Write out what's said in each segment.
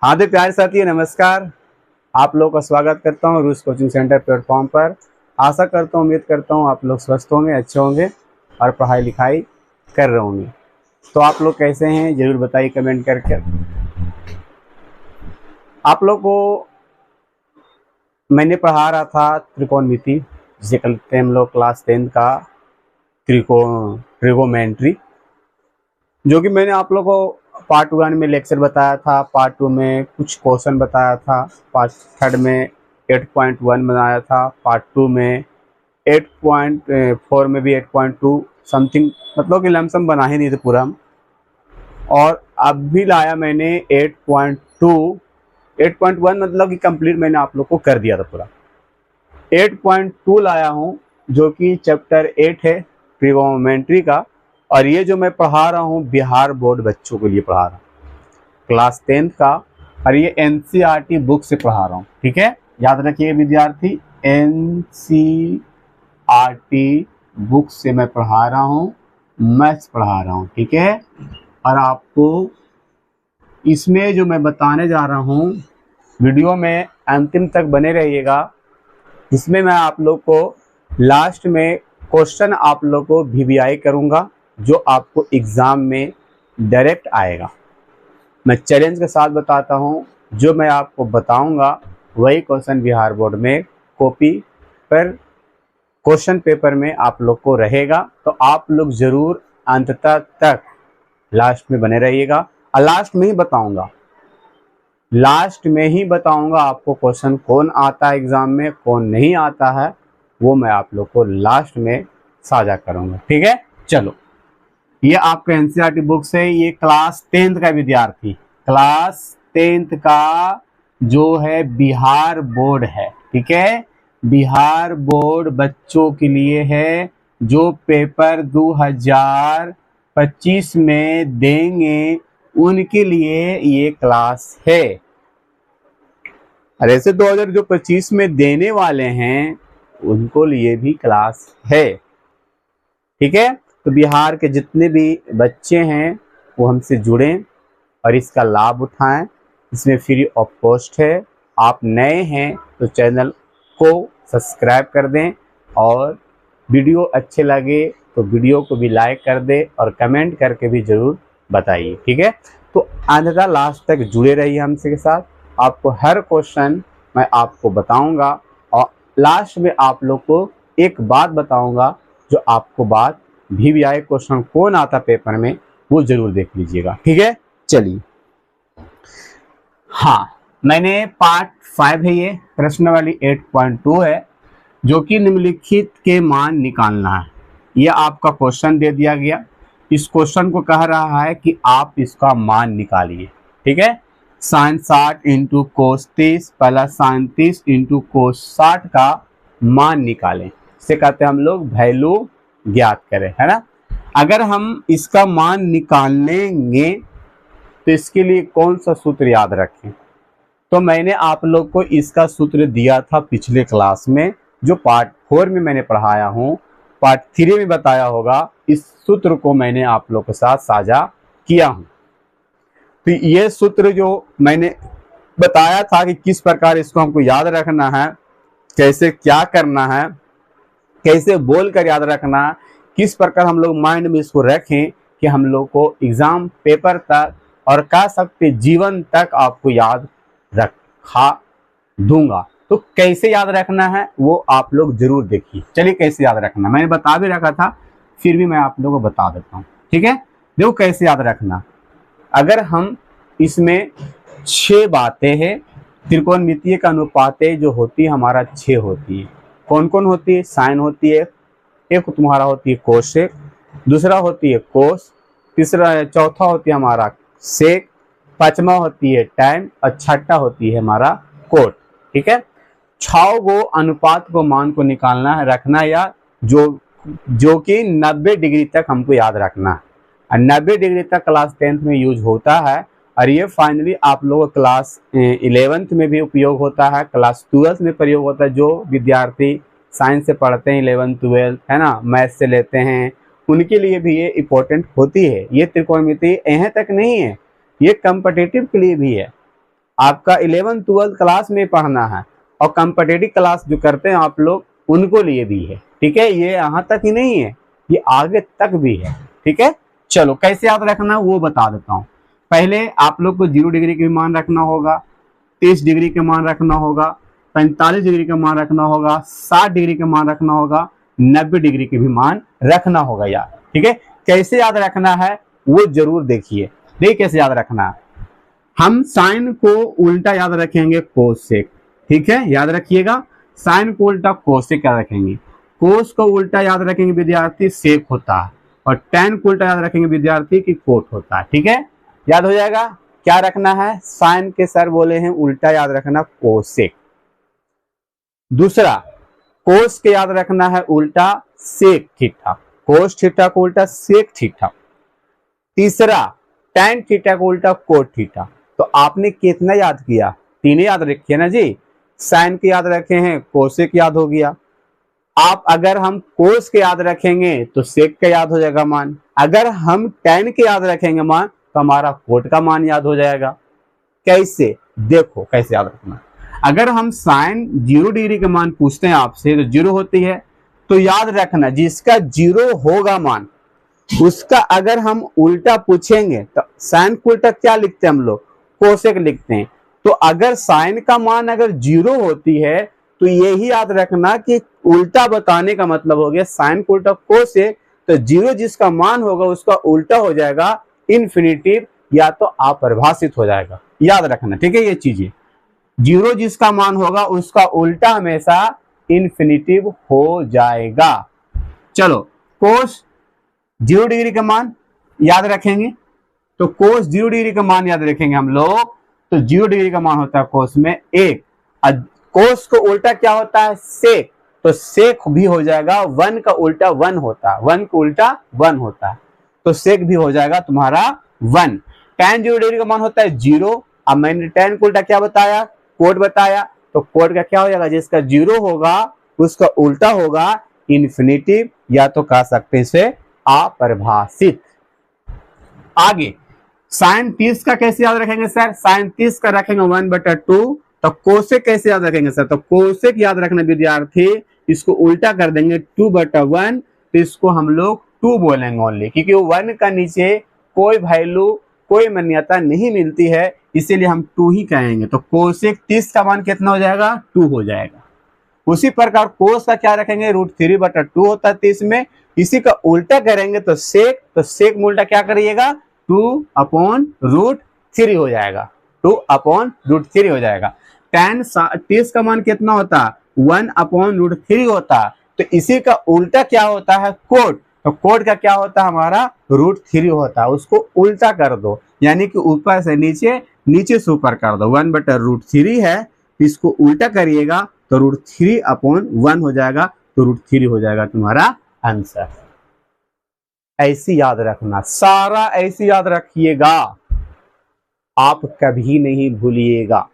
हाँ तो प्यारे साथी नमस्कार। आप लोग का स्वागत करता हूँ रूस कोचिंग सेंटर प्लेटफॉर्म पर। आशा करता हूँ, उम्मीद करता हूँ आप लोग स्वस्थ होंगे, अच्छे होंगे और पढ़ाई लिखाई कर रहे होंगे। तो आप लोग कैसे हैं ज़रूर बताइए कमेंट करके। आप लोग को मैंने पढ़ा रहा था त्रिकोणमिति, जिसे कहते हैं हम लोग क्लास 10 का ट्रिगोमेंट्री, जो कि मैंने आप लोग को पार्ट 1 में लेक्चर बताया था, पार्ट 2 में कुछ क्वेश्चन बताया था, पार्ट 3 में 8.1 बनाया था, पार्ट 2 में 8.4 में भी 8.2 समथिंग, मतलब कि लमसम बना ही नहीं थे पूरा हम। और अब भी लाया मैंने 8.2, 8.1 मतलब कि कंप्लीट मैंने आप लोग को कर दिया था पूरा। 8.2 लाया हूँ जो कि चैप्टर 8 है ट्रिगोनोमेट्री का। और ये जो मैं पढ़ा रहा हूँ बिहार बोर्ड बच्चों के लिए पढ़ा रहा हूँ, क्लास 10 का। और ये एनसीईआरटी बुक से पढ़ा रहा हूँ, ठीक है। याद रखिए विद्यार्थी, एनसीईआरटी बुक से मैं पढ़ा रहा हूँ, मैथ्स पढ़ा रहा हूँ, ठीक है। और आपको इसमें जो मैं बताने जा रहा हूँ, वीडियो में अंतिम तक बने रहिएगा। इसमें मैं आप लोग को लास्ट में क्वेश्चन आप लोग को वीवीआई करूँगा, जो आपको एग्ज़ाम में डायरेक्ट आएगा। मैं चैलेंज के साथ बताता हूँ, जो मैं आपको बताऊँगा वही क्वेश्चन बिहार बोर्ड में कॉपी पर क्वेश्चन पेपर में आप लोग को रहेगा। तो आप लोग ज़रूर अंततः तक लास्ट में बने रहिएगा। और लास्ट में ही बताऊंगा आपको क्वेश्चन कौन आता है एग्जाम में, कौन नहीं आता है, वो मैं आप लोग को लास्ट में साझा करूंगा, ठीक है। चलो, ये आपका एनसीईआरटी बुक से, ये क्लास 10th का विद्यार्थी, क्लास 10th का जो है बिहार बोर्ड है, ठीक है। बिहार बोर्ड बच्चों के लिए है, जो पेपर 2025 में देंगे उनके लिए ये क्लास है। और ऐसे 2025 में देने वाले हैं उनको लिए भी क्लास है, ठीक है। तो बिहार के जितने भी बच्चे हैं वो हमसे जुड़ें और इसका लाभ उठाएं। इसमें फ्री ऑफ कॉस्ट है। आप नए हैं तो चैनल को सब्सक्राइब कर दें, और वीडियो अच्छे लगे तो वीडियो को भी लाइक कर दें और कमेंट करके भी ज़रूर बताइए, ठीक है। तो अंततः लास्ट तक जुड़े रहिए हमसे के साथ। आपको हर क्वेश्चन मैं आपको बताऊंगा, और लास्ट में आप लोग को एक बात बताऊंगा, जो आपको बात वीवीआई क्वेश्चन कौन आता पेपर में वो जरूर देख लीजिएगा, ठीक है। चलिए, हाँ, मैंने पार्ट 5 है, ये प्रश्न वाली 8.2 है, जो कि निम्नलिखित के मान निकालना है। यह आपका क्वेश्चन दे दिया गया। इस क्वेश्चन को कह रहा है कि आप इसका मान निकालिए, ठीक है। Sine 60 into cos 30 plus sine 30 into cos 60 का मान निकालें। इसे कहते हैं हम लोग वैल्यू ज्ञात करें, है ना। अगर हम इसका मान निकालेंगे तो इसके लिए कौन सा सूत्र याद रखें। तो मैंने आप लोग को इसका सूत्र दिया था पिछले क्लास में, जो पार्ट 4 में मैंने पढ़ाया हूँ, पार्ट 3 में बताया होगा। इस सूत्र को मैंने आप लोग के साथ साझा किया हूँ। तो ये सूत्र जो मैंने बताया था कि किस प्रकार इसको हमको याद रखना है, कैसे क्या करना है, कैसे बोल कर याद रखना है, किस प्रकार हम लोग माइंड में इसको रखें कि हम लोग को एग्जाम पेपर तक और कह सकते जीवन तक आपको याद रखा दूंगा। तो कैसे याद रखना है वो आप लोग जरूर देखिए। चलिए, कैसे याद रखना मैंने बता भी रखा था, फिर भी मैं आप लोगों को बता देता हूँ, ठीक है। देखो कैसे याद रखना। अगर हम इसमें 6 बातें हैं, त्रिकोणमितीय का अनुपातें जो होती है हमारा 6 होती है। कौन कौन होती है? साइन होती है, एक तुम्हारा होती है कोसेक, दूसरा होती है कोस, तीसरा चौथा होती है हमारा सेक, पांचवा होती है टैन, और छठा होती है हमारा कोट, ठीक है। 6 गो अनुपात को मान को निकालना है, रखना, या जो कि 90 डिग्री तक हमको याद रखना है। और 90 डिग्री तक क्लास 10th में यूज होता है, और ये फाइनली आप लोगों क्लास 11th में भी उपयोग होता है, क्लास 12th में प्रयोग होता है। जो विद्यार्थी साइंस से पढ़ते हैं 11th 12th, है ना, मैथ से लेते हैं, उनके लिए भी ये इम्पोर्टेंट होती है। ये त्रिकोणमिति यहाँ तक नहीं है, ये कॉम्पिटिटिव के लिए भी है। आपका 11th 12th क्लास में पढ़ना है, और कॉम्पिटिटिव क्लास जो करते हैं आप लोग उनको लिए भी है, ठीक है। ये यहाँ तक ही नहीं है, ये आगे तक भी है, ठीक है। चलो कैसे याद रखना वो बता देता हूँ। पहले आप लोग को 0 डिग्री का मान रखना होगा, 30 डिग्री का मान रखना होगा, 45 डिग्री का मान रखना होगा, 60 डिग्री का मान रखना होगा, 90 डिग्री के भी मान रखना होगा यार, ठीक है। कैसे याद रखना है वो जरूर देखिए। देखिए कैसे याद रखना है। हम साइन को उल्टा याद रखेंगे कोसेक, ठीक है, याद रखिएगा। साइन को उल्टा कोसेक याद रखेंगे। कोस को उल्टा याद रखेंगे विद्यार्थी सेक होता है, और टेन को उल्टा याद रखेंगे विद्यार्थी की कोट होता है, ठीक है। याद हो जाएगा। क्या रखना है, साइन के सर बोले हैं उल्टा याद रखना कोसेक। दूसरा, कोस के याद रखना है उल्टा सेक थीटा, कोस थीटा को उल्टा सेक थीटा। तीसरा, टैन थीटा को उल्टा कोट थीटा। तो आपने कितना याद किया, 3 याद रखिए ना जी। साइन के याद रखे हैं, कोसेक याद हो गया। आप अगर हम कोस के याद रखेंगे तो सेक का याद हो जाएगा मान, अगर हम टैन के याद रखेंगे मान तो हमारा कोट का मान याद हो जाएगा। कैसे, देखो कैसे याद रखना। अगर हम साइन 0 डिग्री का मान पूछते हैं आपसे तो 0 होती है, तो याद रखना जिसका 0 होगा मान उसका अगर हम उल्टा पूछेंगे तो साइन को उल्टा क्या लिखते हैं हम लोग, कोसेक लिखते हैं। तो अगर साइन का मान अगर 0 होती है तो यही याद रखना कि उल्टा बताने का मतलब हो गया साइन को उल्टा कोसेक, तो 0 जिसका मान होगा उसका उल्टा हो जाएगा इन्फिनिटिव या तो अपरिभाषित हो जाएगा, याद रखना, ठीक है। ये चीजें 0 जिसका मान होगा उसका उल्टा हमेशा इन्फिनिटिव हो जाएगा। चलो कोस 0 डिग्री का मान याद रखेंगे, तो कोस 0 डिग्री का मान याद रखेंगे हम लोग, तो 0 डिग्री का मान होता है कोस में 1। कोस को उल्टा क्या होता है, सेक, तो सेक भी हो जाएगा 1 का उल्टा 1 होता है, 1 का उल्टा 1 होता है, तो सेक भी हो जाएगा तुम्हारा 1। tan 0 डिग्री का मान होता है 0। अब मैंने tan को उल्टा क्या बताया, कोट बताया, तो कोट का क्या हो जाएगा, जिसका 0 होगा उसका उल्टा होगा इन्फिनिटिव या तो कह सकते हैं इसे अपरिभाषित। आगे साइन 30 का कैसे याद रखेंगे सर, साइन 30 का रखेंगे 1/2। तो कोसेक कैसे याद रखेंगे सर, तो कोसेक याद रखना विद्यार्थी, इसको उल्टा कर देंगे 2/1, तो इसको हम लोग 2 बोलेंगे ओनली, क्योंकि 1 का नीचे कोई वैल्यू कोई मान्यता नहीं मिलती है, इसीलिए हम 2 ही कहेंगे। तो कोसेक 30 का मान कितना हो जाएगा, 2 हो जाएगा। उसी प्रकार कोस का क्या रखेंगे, √3/2 होता है 30 में, इसी का उल्टा करेंगे तो सेक, तो सेक में उल्टा क्या करिएगा 2/√3 हो जाएगा, 2/√3 हो जाएगा। tan 30 का मान कितना होता है 1/√3 होता है, तो इसी का उल्टा क्या होता है कोट, तो कोट का क्या होता है हमारा √3 होता है, उसको उल्टा कर दो, यानी कि ऊपर से नीचे, नीचे से ऊपर कर दो। 1/√3 है, इसको उल्टा करिएगा तो √3/1 हो जाएगा, तो √3 हो जाएगा तुम्हारा आंसर। ऐसी याद रखना, सारा ऐसी याद रखिएगा, आप कभी नहीं भूलिएगा,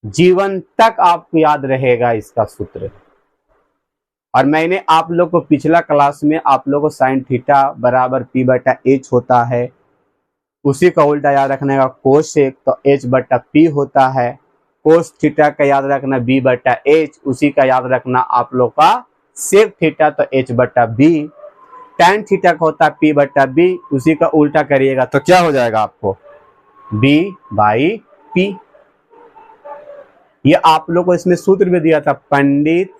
जीवन तक आपको याद रहेगा इसका सूत्र। और मैंने आप लोग को पिछला क्लास में आप लोग को साइन थीटा बराबर p/h होता है, उसी का उल्टा याद रखने का कोसेक, तो h/p होता है। कोस थीटा का याद रखना b/h, उसी का याद रखना आप लोग का सेक थीटा, तो h/b। टैन थीटा का होता है p/b, उसी का उल्टा करिएगा तो क्या हो जाएगा आपको b/p। ये आप लोग को इसमें सूत्र भी दिया था, पंडित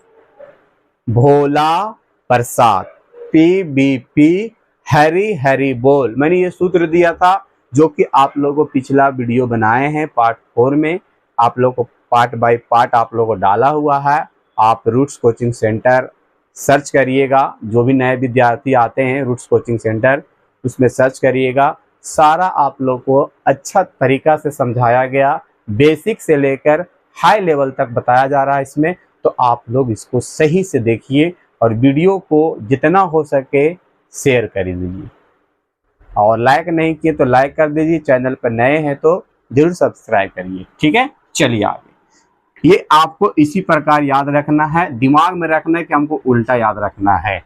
भोला प्रसाद, PBP हरी हरी बोल, मैंने ये सूत्र दिया था जो कि आप लोगों को पिछला वीडियो बनाए हैं पार्ट 4 में, आप लोग को पार्ट बाय पार्ट आप लोगों को डाला हुआ है। आप रूट्स कोचिंग सेंटर सर्च करिएगा, जो भी नए विद्यार्थी आते हैं रूट्स कोचिंग सेंटर उसमें सर्च करिएगा, सारा आप लोग को अच्छा तरीका से समझाया गया, बेसिक से लेकर हाई लेवल तक बताया जा रहा है इसमें। तो आप लोग इसको सही से देखिए और वीडियो को जितना हो सके शेयर कर दीजिए, और लाइक नहीं किए तो लाइक कर दीजिए, चैनल पर नए हैं तो जरूर सब्सक्राइब करिए, ठीक है। चलिए आगे, ये आपको इसी प्रकार याद रखना है, दिमाग में रखना है कि हमको उल्टा याद रखना है,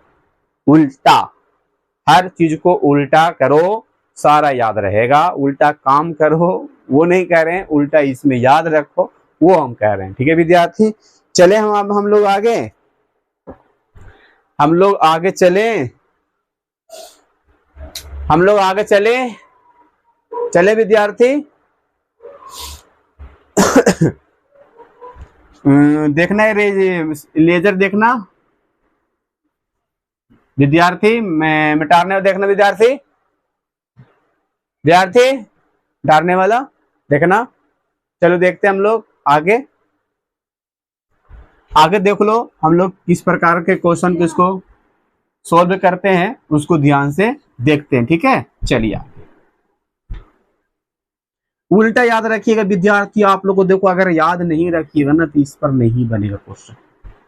उल्टा, हर चीज को उल्टा करो, सारा याद रहेगा। उल्टा काम करो वो नहीं कह रहे हैं, उल्टा इसमें याद रखो वो हम कह रहे हैं। ठीक है विद्यार्थी, चले हम लोग आगे, हम लोग आगे चले, हम लोग आगे चले, चले विद्यार्थी। देखना है लेजर देखना विद्यार्थी, मैं मिटाने देखना विद्यार्थी, विद्यार्थी डालने वाला देखना। चलो देखते हैं हम लोग आगे, आगे देख लो हम लोग किस प्रकार के क्वेश्चन को इसको सोल्व करते हैं, उसको ध्यान से देखते हैं। ठीक है, चलिए उल्टा याद रखिएगा विद्यार्थी। आप लोग को देखो अगर याद नहीं रखिएगा ना तो इस पर नहीं बनेगा क्वेश्चन।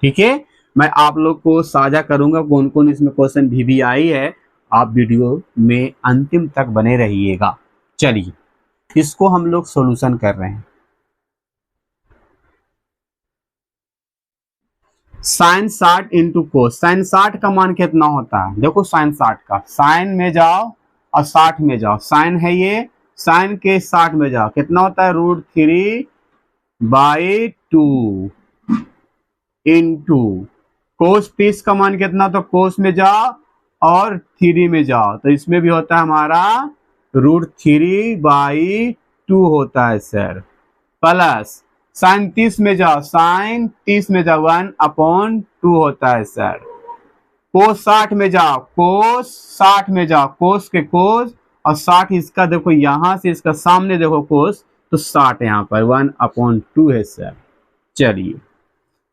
ठीक है, मैं आप लोग को साझा करूंगा कौन कौन इसमें क्वेश्चन भी आई है, आप वीडियो में अंतिम तक बने रहिएगा। चलिए इसको हम लोग सॉल्यूशन कर रहे हैं। साइन 60 इंटू कोस, साइन 60 का मान कितना होता है, देखो साइन 60 का, साइन में जाओ और 60 में जाओ, साइन है ये, साइन के 60 में जाओ, कितना होता है √3/2 इंटू कोस 30 का मान कितना, तो कोस में जाओ और 3 में जाओ, तो इसमें भी होता है हमारा √3/2 होता है सर, प्लस साइन 30 में जाओ, साइन 30 में जाओ 1/2 होता है सर, कोस 60 में जाओ, कोस 60 में जाओ, कोस के कोस और 60 इसका देखो यहां से इसका सामने देखो कोस, तो 60 यहाँ पर 1/2 है सर। चलिए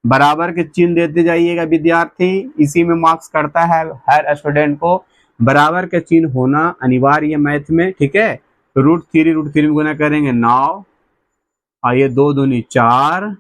बराबर के चिन्ह देते जाइएगा विद्यार्थी, इसी में मार्क्स करता है हर स्टूडेंट को, बराबर के चिन्ह होना अनिवार्य है मैथ में। ठीक है, √3 में गुना करेंगे 9 और ये 2 दूनी 4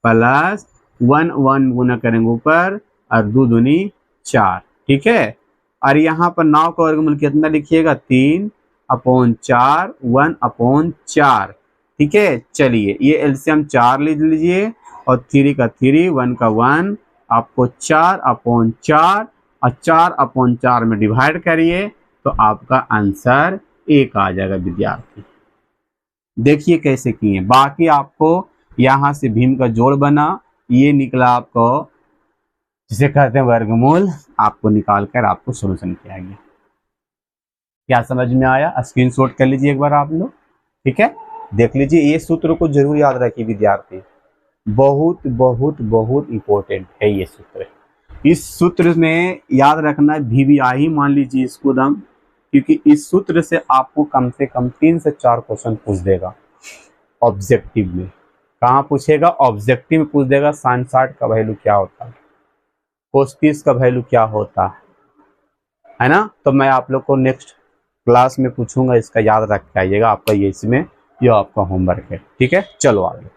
प्लस 1 गुना करेंगे ऊपर और 2 दूनी 4। ठीक है, और यहाँ पर 9 का वर्गमूल कितना लिखिएगा 3/4 1/4। ठीक है, चलिए ये एलसीएम 4 ले लीजिए और 3 का 3 1 का 1 आपको 4/4 और 4/4 में डिवाइड करिए तो आपका आंसर 1 आ जाएगा विद्यार्थी। देखिए कैसे किए, बाकी आपको यहाँ से भीम का जोड़ बना, ये निकला आपको जिसे कहते हैं वर्गमूल, आपको निकाल कर आपको सॉल्यूशन किया गया। क्या समझ में आया, स्क्रीनशॉट कर लीजिए एक बार आप लोग। ठीक है, देख लीजिए, ये सूत्र को जरूर याद रखिए विद्यार्थी, बहुत बहुत बहुत इंपॉर्टेंट है ये सूत्र। इस सूत्र में याद रखना VBI मान लीजिए इसको दम, क्योंकि इस सूत्र से आपको कम से कम 3 से 4 क्वेश्चन पूछ देगा ऑब्जेक्टिव में। कहाँ पूछेगा, ऑब्जेक्टिव में पूछ देगा साइन 60 का वैल्यू क्या होता है, कोस 30 का वैल्यू क्या होता है ना। तो मैं आप लोग को नेक्स्ट क्लास में पूछूंगा, इसका याद रख के आइएगा, आपका ये इसमें ये आपका होमवर्क है। ठीक है, चलो आगे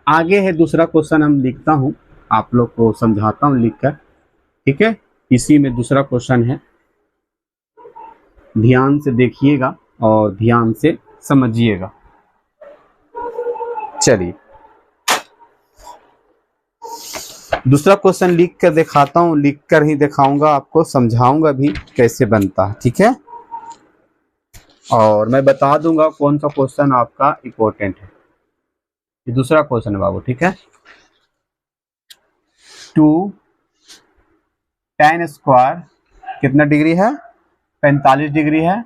आगे है दूसरा क्वेश्चन, हम लिखता हूं आप लोग को समझाता हूं लिखकर। ठीक है, इसी में दूसरा क्वेश्चन है, ध्यान से देखिएगा और ध्यान से समझिएगा। चलिए दूसरा क्वेश्चन लिख कर दिखाता हूं, लिख कर ही दिखाऊंगा आपको, समझाऊंगा भी कैसे बनता है। ठीक है, और मैं बता दूंगा कौन सा क्वेश्चन आपका इंपॉर्टेंट है। ये दूसरा क्वेश्चन है बाबू। ठीक है, 2 tan स्क्वायर कितना डिग्री है, 45 डिग्री है,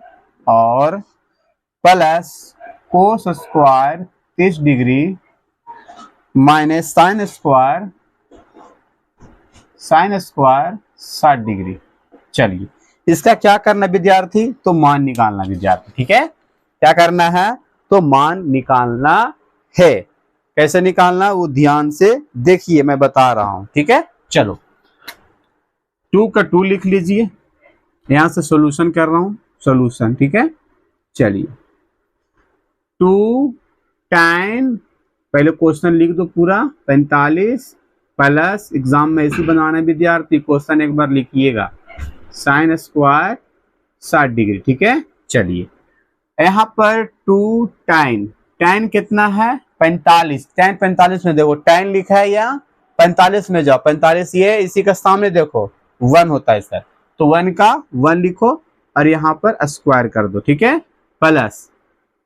और plus cos square 30 degree minus sine square 60 degree. चलिए इसका क्या करना विद्यार्थी, तो मान निकालना विद्यार्थी। ठीक है, क्या करना है, तो मान निकालना है। कैसे निकालना वो ध्यान से देखिए, मैं बता रहा हूं। ठीक है, चलो 2 का 2 लिख लीजिए, यहां से सॉल्यूशन कर रहा हूं, सॉल्यूशन। ठीक है, चलिए 2 tan, पहले क्वेश्चन लिख दो पूरा, 45 प्लस, एग्जाम में ऐसे बनाना है विद्यार्थी, क्वेश्चन एक बार लिखिएगा, साइन स्क्वायर 60 डिग्री। ठीक है, चलिए यहाँ पर 2 tan कितना है 45, tan 45 में देखो tan लिखा है या 45 में जाओ, 45 ये इसी का सामने देखो 1 होता है सर, तो 1 का 1 लिखो और यहाँ पर स्क्वायर कर दो, ठीक है, प्लस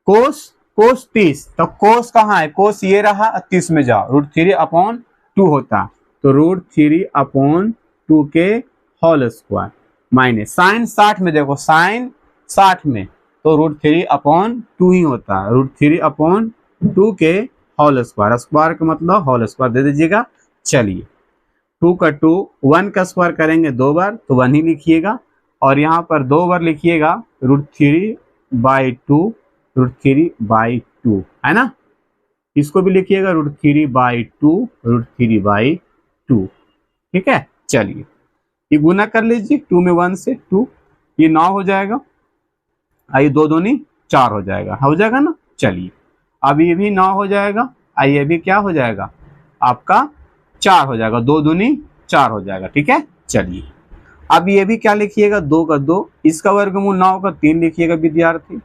कोस 30, तो कोस कहाँ है, कोस ये रहा, 30 में जाओ, √3/2 होता, तो √3/2 के होल स्क्वायर, माइनस साइन 60 में, देखो साइन 60 में, तो √3/2 ही होता है, √3/2 के होल स्क्वायर, स्क्वायर का मतलब होल स्क्वायर दे दीजिएगा। चलिए 2 का 2, 1 का स्क्वायर करेंगे 2 बार तो 1 ही लिखिएगा, और यहाँ पर 2 बार लिखिएगा √3/2, √3/2 है ना, इसको भी लिखिएगा √3/2, √3/2, ठीक है। चलिए ये गुना कर लीजिए, 2 में 1 से 2, ये 9 हो जाएगा, आइए 2 दूनी 4 हो जाएगा ना। चलिए अब ये भी 9 हो जाएगा, आइए ये भी क्या हो जाएगा आपका 4 हो जाएगा, 2 दूनी 4 हो जाएगा, ठीक है। चलिए अब ये भी क्या लिखिएगा, 2 का 2, इसका वर्गमूल 9 का 3 लिखिएगा विद्यार्थी,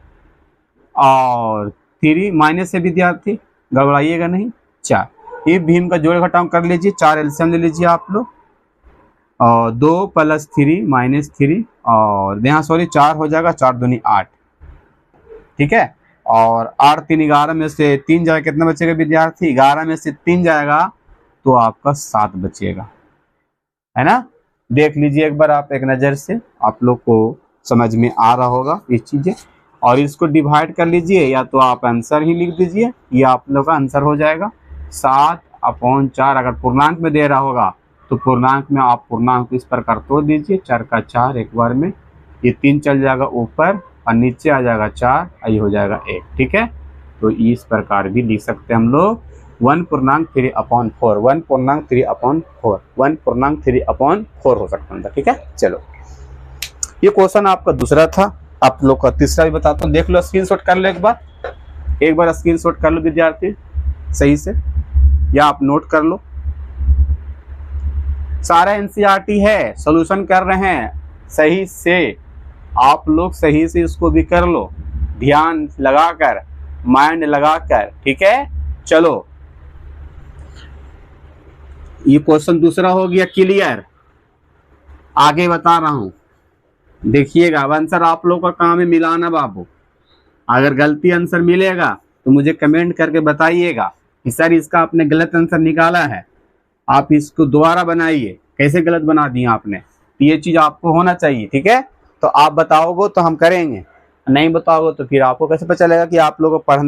और 3 माइनस है विद्यार्थी, गड़बड़ाइएगा नहीं, 4, ये भीम का जोड़ घटाव कर लीजिए, 4 एलसीएम ले लीजिए आप लोग, और 2 + 3 - 3, और यहाँ सॉरी 4 हो जाएगा, 4 दूनी 8, ठीक है, और 8 3 11 में से 3 जाएगा, कितना बचेगा विद्यार्थी, 11 में से 3 जाएगा तो आपका 7 बचेगा, है ना। देख लीजिए एक बार आप एक नज़र से, आप लोग को समझ में आ रहा होगा ये चीज़ें, और इसको डिवाइड कर लीजिए, या तो आप आंसर ही लिख दीजिए, ये आप लोग का आंसर हो जाएगा 7/4। अगर पूर्णांक में दे रहा होगा तो पूर्णांक में आप पूर्णांक इस प्रकार तोड़ दीजिए, 4 का 4 एक बार में, ये 3 चल जाएगा ऊपर और नीचे आ जाएगा 4, ये हो जाएगा 1, ठीक है। तो इस प्रकार भी लिख सकते हैं हम लोग 1/3/4, 1/3/4, 1/3/4 हो सकता है, ठीक है। चलो ये क्वेश्चन आपका दूसरा था, आप लोग का तीसरा भी बताता हूँ, देख लो, स्क्रीनशॉट कर लो, एक बार स्क्रीनशॉट कर लो विद्यार्थी सही से, या आप नोट कर लो, सारा एनसीईआरटी है, सॉल्यूशन कर रहे हैं सही से, आप लोग सही से इसको भी कर लो, ध्यान लगाकर, माइंड लगाकर, ठीक है। चलो ये क्वेश्चन दूसरा हो गया क्लियर, आगे बता रहा हूं, देखिएगा। आंसर आप लोग का काम है मिलाना बाबू, अगर गलती आंसर मिलेगा तो मुझे कमेंट करके बताइएगा कि सर इसका आपने गलत आंसर निकाला है, आप इसको दोबारा बनाइए, कैसे गलत बना दिया आपने, ये चीज आपको होना चाहिए, ठीक है। तो आप बताओगे तो हम करेंगे, नहीं बताओगे तो फिर आपको कैसे पता चलेगा कि आप लोग पढ़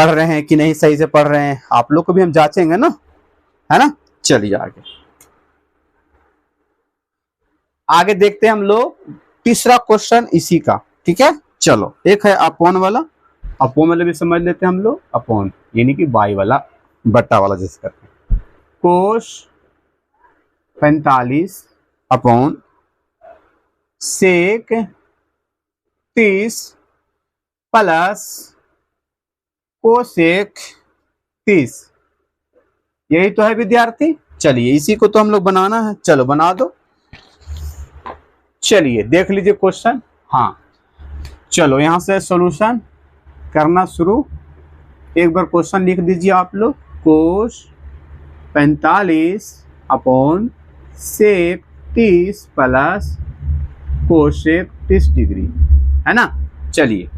रहे हैं कि नहीं सही से पढ़ रहे हैं, आप लोग को भी हम जांचेंगे ना, है ना। चलिए आगे देखते हैं हम लोग तीसरा क्वेश्चन इसी का, ठीक है। चलो एक है अपॉन वाला भी समझ लेते हैं हम लोग, अपॉन यानी कि बाई वाला, बट्टा वाला जैसे करते हैं, कोस 45 अपॉन सेक 30 प्लस कोसेक 30, यही तो है विद्यार्थी। चलिए इसी को तो हम लोग बनाना है, चलो बना दो। चलिए देख लीजिए क्वेश्चन, हाँ चलो यहां से सॉल्यूशन करना शुरू, एक बार क्वेश्चन लिख दीजिए आप लोग, cos 45 upon sec 30 plus cosec 30 degree, है ना। चलिए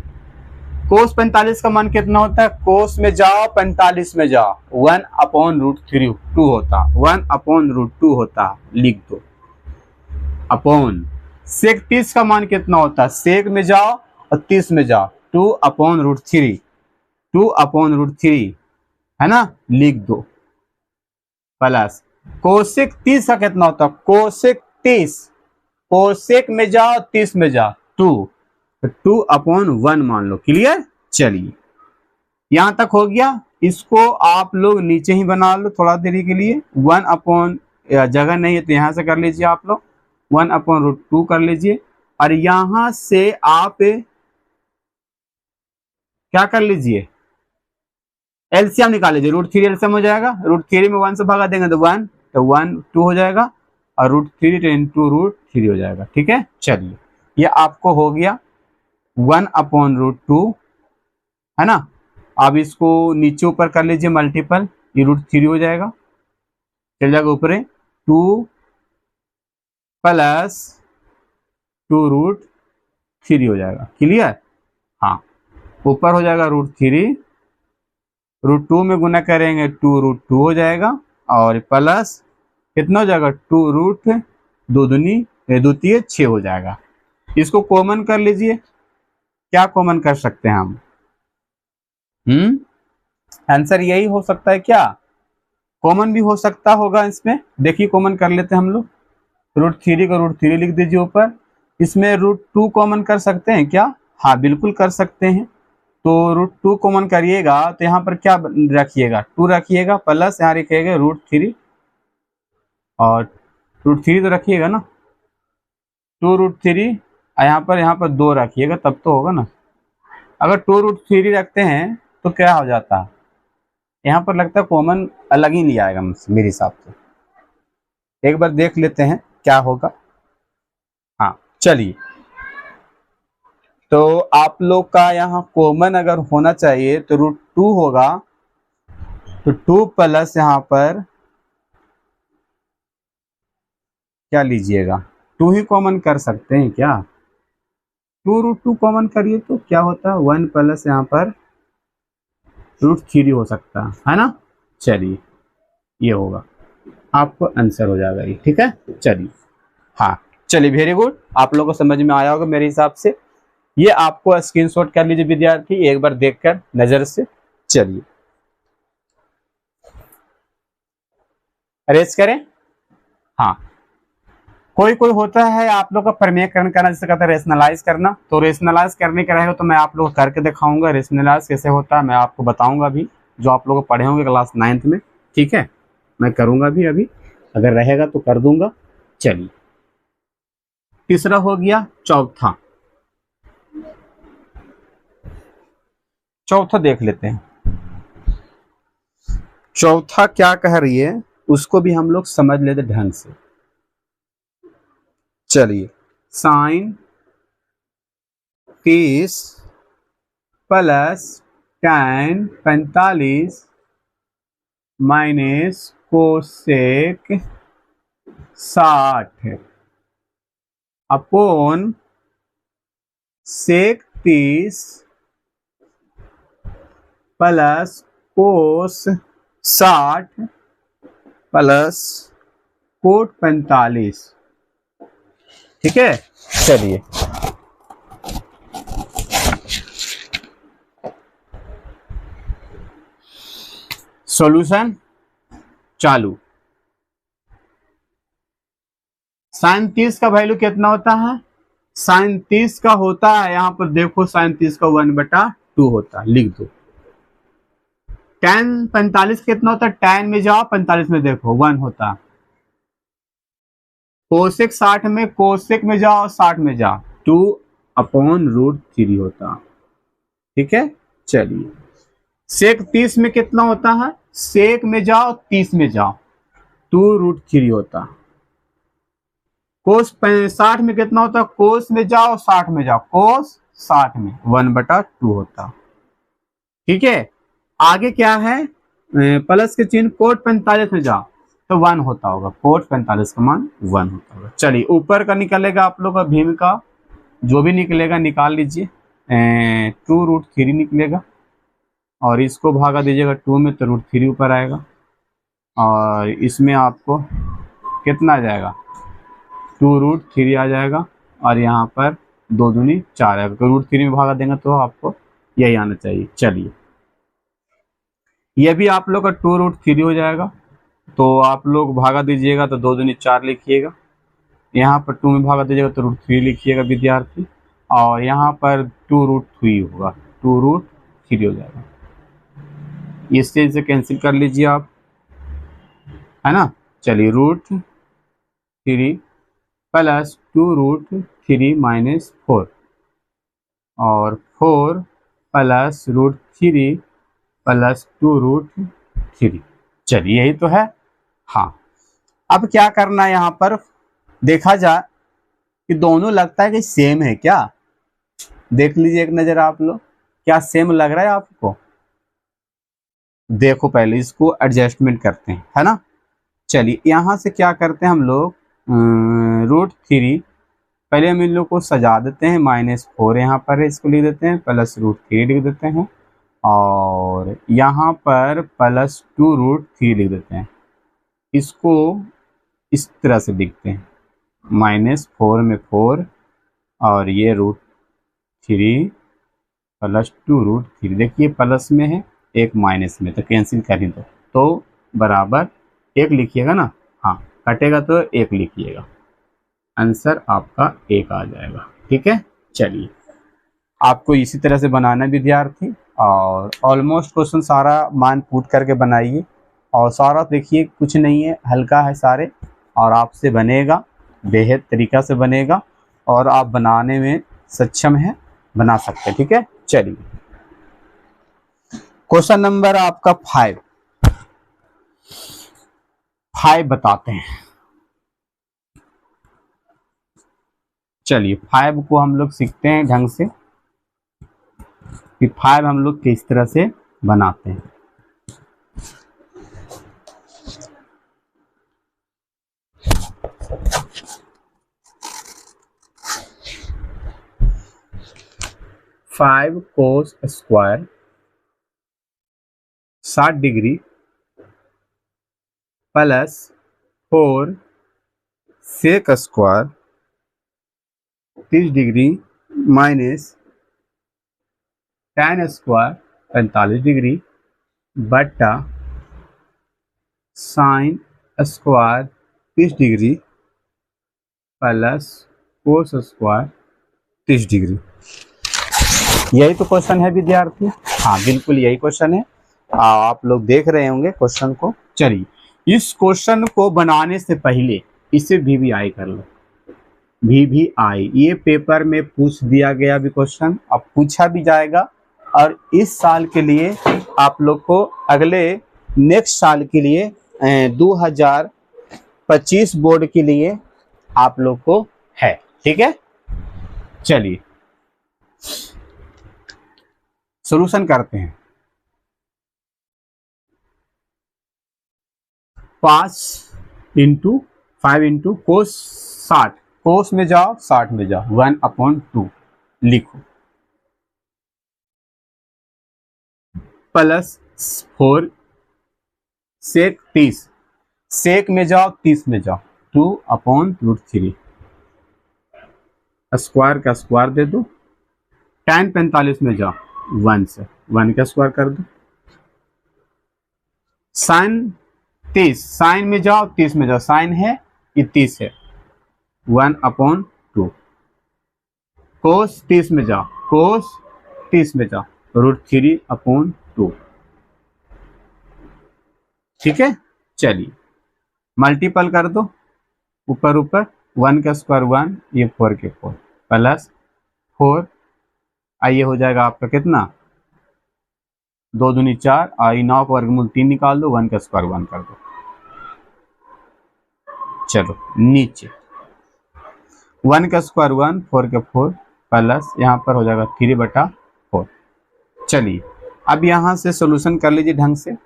कोस 45 का मान कितना होता है, कोस में जाओ 45 में जाओ, 1/√2 होता, 1/√2 होता, लिख दो, अपॉन सेक 30 का मान कितना होता है, सेक में जाओ और 30 में जाओ, 2/√3, 2/√3 है ना, लिख दो, प्लस कोसेक 30 का कितना होता है, कोसेक 30, कोसेक में जाओ 30 में जाओ, 2/1 मान लो, क्लियर। चलिए यहां तक हो गया, इसको आप लोग नीचे ही बना लो थोड़ा देरी के लिए, 1/, जगह नहीं है तो यहां से कर लीजिए आप लोग, 1/√2 कर लीजिए, और यहां से आप क्या कर लीजिए, एलसीएम निकाल लीजिए, √3 एलसीएम हो जाएगा, √3 में 1 से भागा देंगे तो 1, तो 1 2 हो जाएगा, और √3 × √3 हो जाएगा, ठीक है। चलिए ये आपको हो गया 1/√2, है ना। अब इसको नीचे ऊपर कर लीजिए मल्टीपल, ये √3 हो जाएगा, चल जाएगा ऊपर 2 प्लस 2√3 हो जाएगा। क्लियर? हाँ, ऊपर हो जाएगा √3, √2 में गुना करेंगे 2√2 हो जाएगा, और प्लस कितना हो जाएगा 2√2 दूनी द्वितीय 6 हो जाएगा। इसको कॉमन कर लीजिए। क्या कॉमन कर सकते हैं हम? आंसर यही हो सकता है क्या? कॉमन भी हो सकता होगा इसमें। देखिए कॉमन कर लेते हैं हम लोग। √3 को √3 लिख दीजिए ऊपर। इसमें √2 कॉमन कर सकते हैं क्या? हाँ बिल्कुल कर सकते हैं। तो √2 कॉमन करिएगा तो यहाँ पर क्या रखिएगा? 2 रखिएगा, प्लस यहाँ रखिएगा √3, और √3 तो रखिएगा ना, 2√3, यहाँ पर 2 रखिएगा, तब तो होगा ना। अगर 2√3 रखते हैं तो क्या हो जाता है? यहाँ पर लगता है कॉमन अलग ही नहीं आएगा मेरे हिसाब से। एक बार देख लेते हैं क्या होगा। हाँ चलिए, तो आप लोग का यहाँ कॉमन अगर होना चाहिए तो √2 होगा, तो 2 प्लस यहाँ पर क्या लीजिएगा? 2 ही कॉमन कर सकते हैं क्या? 2√2 कॉमन करिए तो क्या होता है? 1 प्लस यहाँ पर √3 हो सकता है ना। चलिए ये होगा, आपको आंसर हो जाएगा ये। ठीक है, चलिए। हाँ चलिए, वेरी गुड, आप लोगों को समझ में आया होगा मेरे हिसाब से। ये आपको स्क्रीनशॉट कर लीजिए विद्यार्थी, एक बार देखकर नजर से। चलिए अरेज करें। हाँ, कोई कोई होता है आप लोग का प्रमेयकरण करना, जिसे कहते हैं रेशनलाइज करना। तो रेशनलाइज करने का रहेगा तो मैं आप लोग को करके दिखाऊंगा। रेशनलाइज कैसे होता है मैं आपको बताऊंगा भी, जो आप लोग पढ़े होंगे क्लास 9th में। ठीक है, मैं करूंगा भी अभी, अगर रहेगा तो कर दूंगा। चलिए, तीसरा हो गया। चौथा देख लेते हैं। चौथा क्या कह रही है उसको भी हम लोग समझ लेते ढंग से। चलिए, sin 30 plus tan 45 minus cosec 60 upon sec 30 plus cos 60 plus cot 45। ठीक है, चलिए सॉल्यूशन चालू। sin 30 का वैल्यू कितना होता है? sin 30 का होता है, यहां पर देखो sin 30 का 1/2 होता है, लिख दो। tan 45 कितना होता है? tan में जाओ, 45 में देखो 1 होता है। कोसेक 60 में, कोसेक में जाओ 60 में जाओ, 2/√3 होता। ठीक है, चलिए सेक 30 में कितना होता है? सेक में जाओ 30 में जाओ, 2√3 होता। कोस 60 में कितना होता है? कोस में जाओ 60 में जाओ, कोस 60 में 1/2 होता। ठीक है, आगे क्या है? प्लस के चिन्ह, कोट 45 में जाओ तो 1 होता होगा, कोट 45 का मान 1 होता होगा। चलिए, ऊपर का निकलेगा आप लोग का भीम का, जो भी निकलेगा निकाल लीजिए। 2√3 निकलेगा, और इसको भागा दीजिएगा 2 में तो √3 ऊपर आएगा, और इसमें आपको कितना आ जाएगा? 2√3 आ जाएगा, और यहाँ पर 2 दूनी 4 आएगा। तो √3 में भागा देंगे तो आपको यही आना चाहिए। चलिए, ये भी आप लोग का 2√3 हो जाएगा, तो आप लोग भागा दीजिएगा तो 2 दूनी 4 लिखिएगा। यहाँ पर 2 में भागा दीजिएगा तो √3 लिखिएगा विद्यार्थी, और यहाँ पर 2√3 होगा, 2√3 हो जाएगा। इससे इसे कैंसिल कर लीजिए आप, है ना। चलिए, √3 प्लस 2√3 माइनस 4, और 4 प्लस √3 प्लस 2√3। चलिए, यही तो है। हाँ, अब क्या करना है? यहाँ पर देखा जाए कि दोनों लगता है कि सेम है क्या? देख लीजिए एक नजर आप लोग, क्या सेम लग रहा है आपको? देखो, पहले इसको एडजस्टमेंट करते हैं, है ना। चलिए, यहां से क्या करते हैं हम लोग? √3 पहले हम इन लोग को सजा देते हैं, -4 यहाँ पर है, इसको लिख देते हैं, +√3 लिख देते हैं, और यहाँ पर +2√3 लिख देते हैं। इसको इस तरह से लिखते हैं, -4 में 4 और ये √3 +2√3। देखिए प्लस में है, एक माइनस में, तो कैंसिल कर ही दो, तो बराबर 1 लिखिएगा ना, हाँ कटेगा तो 1 लिखिएगा, आंसर आपका 1 आ जाएगा। ठीक है, चलिए आपको इसी तरह से बनाना विद्यार्थी, और ऑलमोस्ट क्वेश्चन सारा मान पुट करके बनाइए, और सारा देखिए कुछ नहीं है, हल्का है सारे, और आपसे बनेगा, बेहद तरीका से बनेगा, और आप बनाने में सक्षम हैं, बना सकते हैं। ठीक है, चलिए क्वेश्चन नंबर आपका 5 बताते हैं। चलिए 5 को हम लोग सीखते हैं ढंग से कि 5 हम लोग किस तरह से बनाते हैं। Five cos square 60 degree +4 sec square 30 degree -tan square 45 degree बटा sine square 30 degree +cos square 30 degree. यही तो क्वेश्चन है विद्यार्थी, हाँ बिल्कुल यही क्वेश्चन है, आप लोग देख रहे होंगे क्वेश्चन को। चलिए इस क्वेश्चन को बनाने से पहले इसे VVI कर लो, VVI ये पेपर में पूछ दिया गया भी क्वेश्चन, अब पूछा भी जाएगा, और इस साल के लिए आप लोग को अगले नेक्स्ट साल के लिए 2025 बोर्ड के लिए आप लोग को है। ठीक है, चलिए सॉल्यूशन करते हैं। 5 कोस 60, कोस में जाओ 60 में जाओ, 1/2 लिखो, +4 सेक 30, सेक में जाओ 30 में जाओ, 2/√3 स्क्वायर का स्क्वायर दे दो, tan 45 में जाओ 1 से 1 का स्क्वायर कर दो, साइन 30, साइन में जाओ 30 में जाओ, साइन है ये 30 है 1/2, कोस 30 में जाओ, कोस 30 में जाओ √3/2। ठीक है, चलिए मल्टीपल कर दो, ऊपर ऊपर 1 का स्क्वायर 1, ये 4 के 4 +4, आइए हो जाएगा आपका कितना 2 दूनी 4, आई 9 का वर्गमूल 3 निकाल दो, 1 का स्क्वायर 1 कर दो। चलो नीचे 1 का स्क्वायर 1, 4 के 4 प्लस यहाँ पर हो जाएगा 3/4। चलिए अब यहाँ से सॉल्यूशन कर लीजिए ढंग से,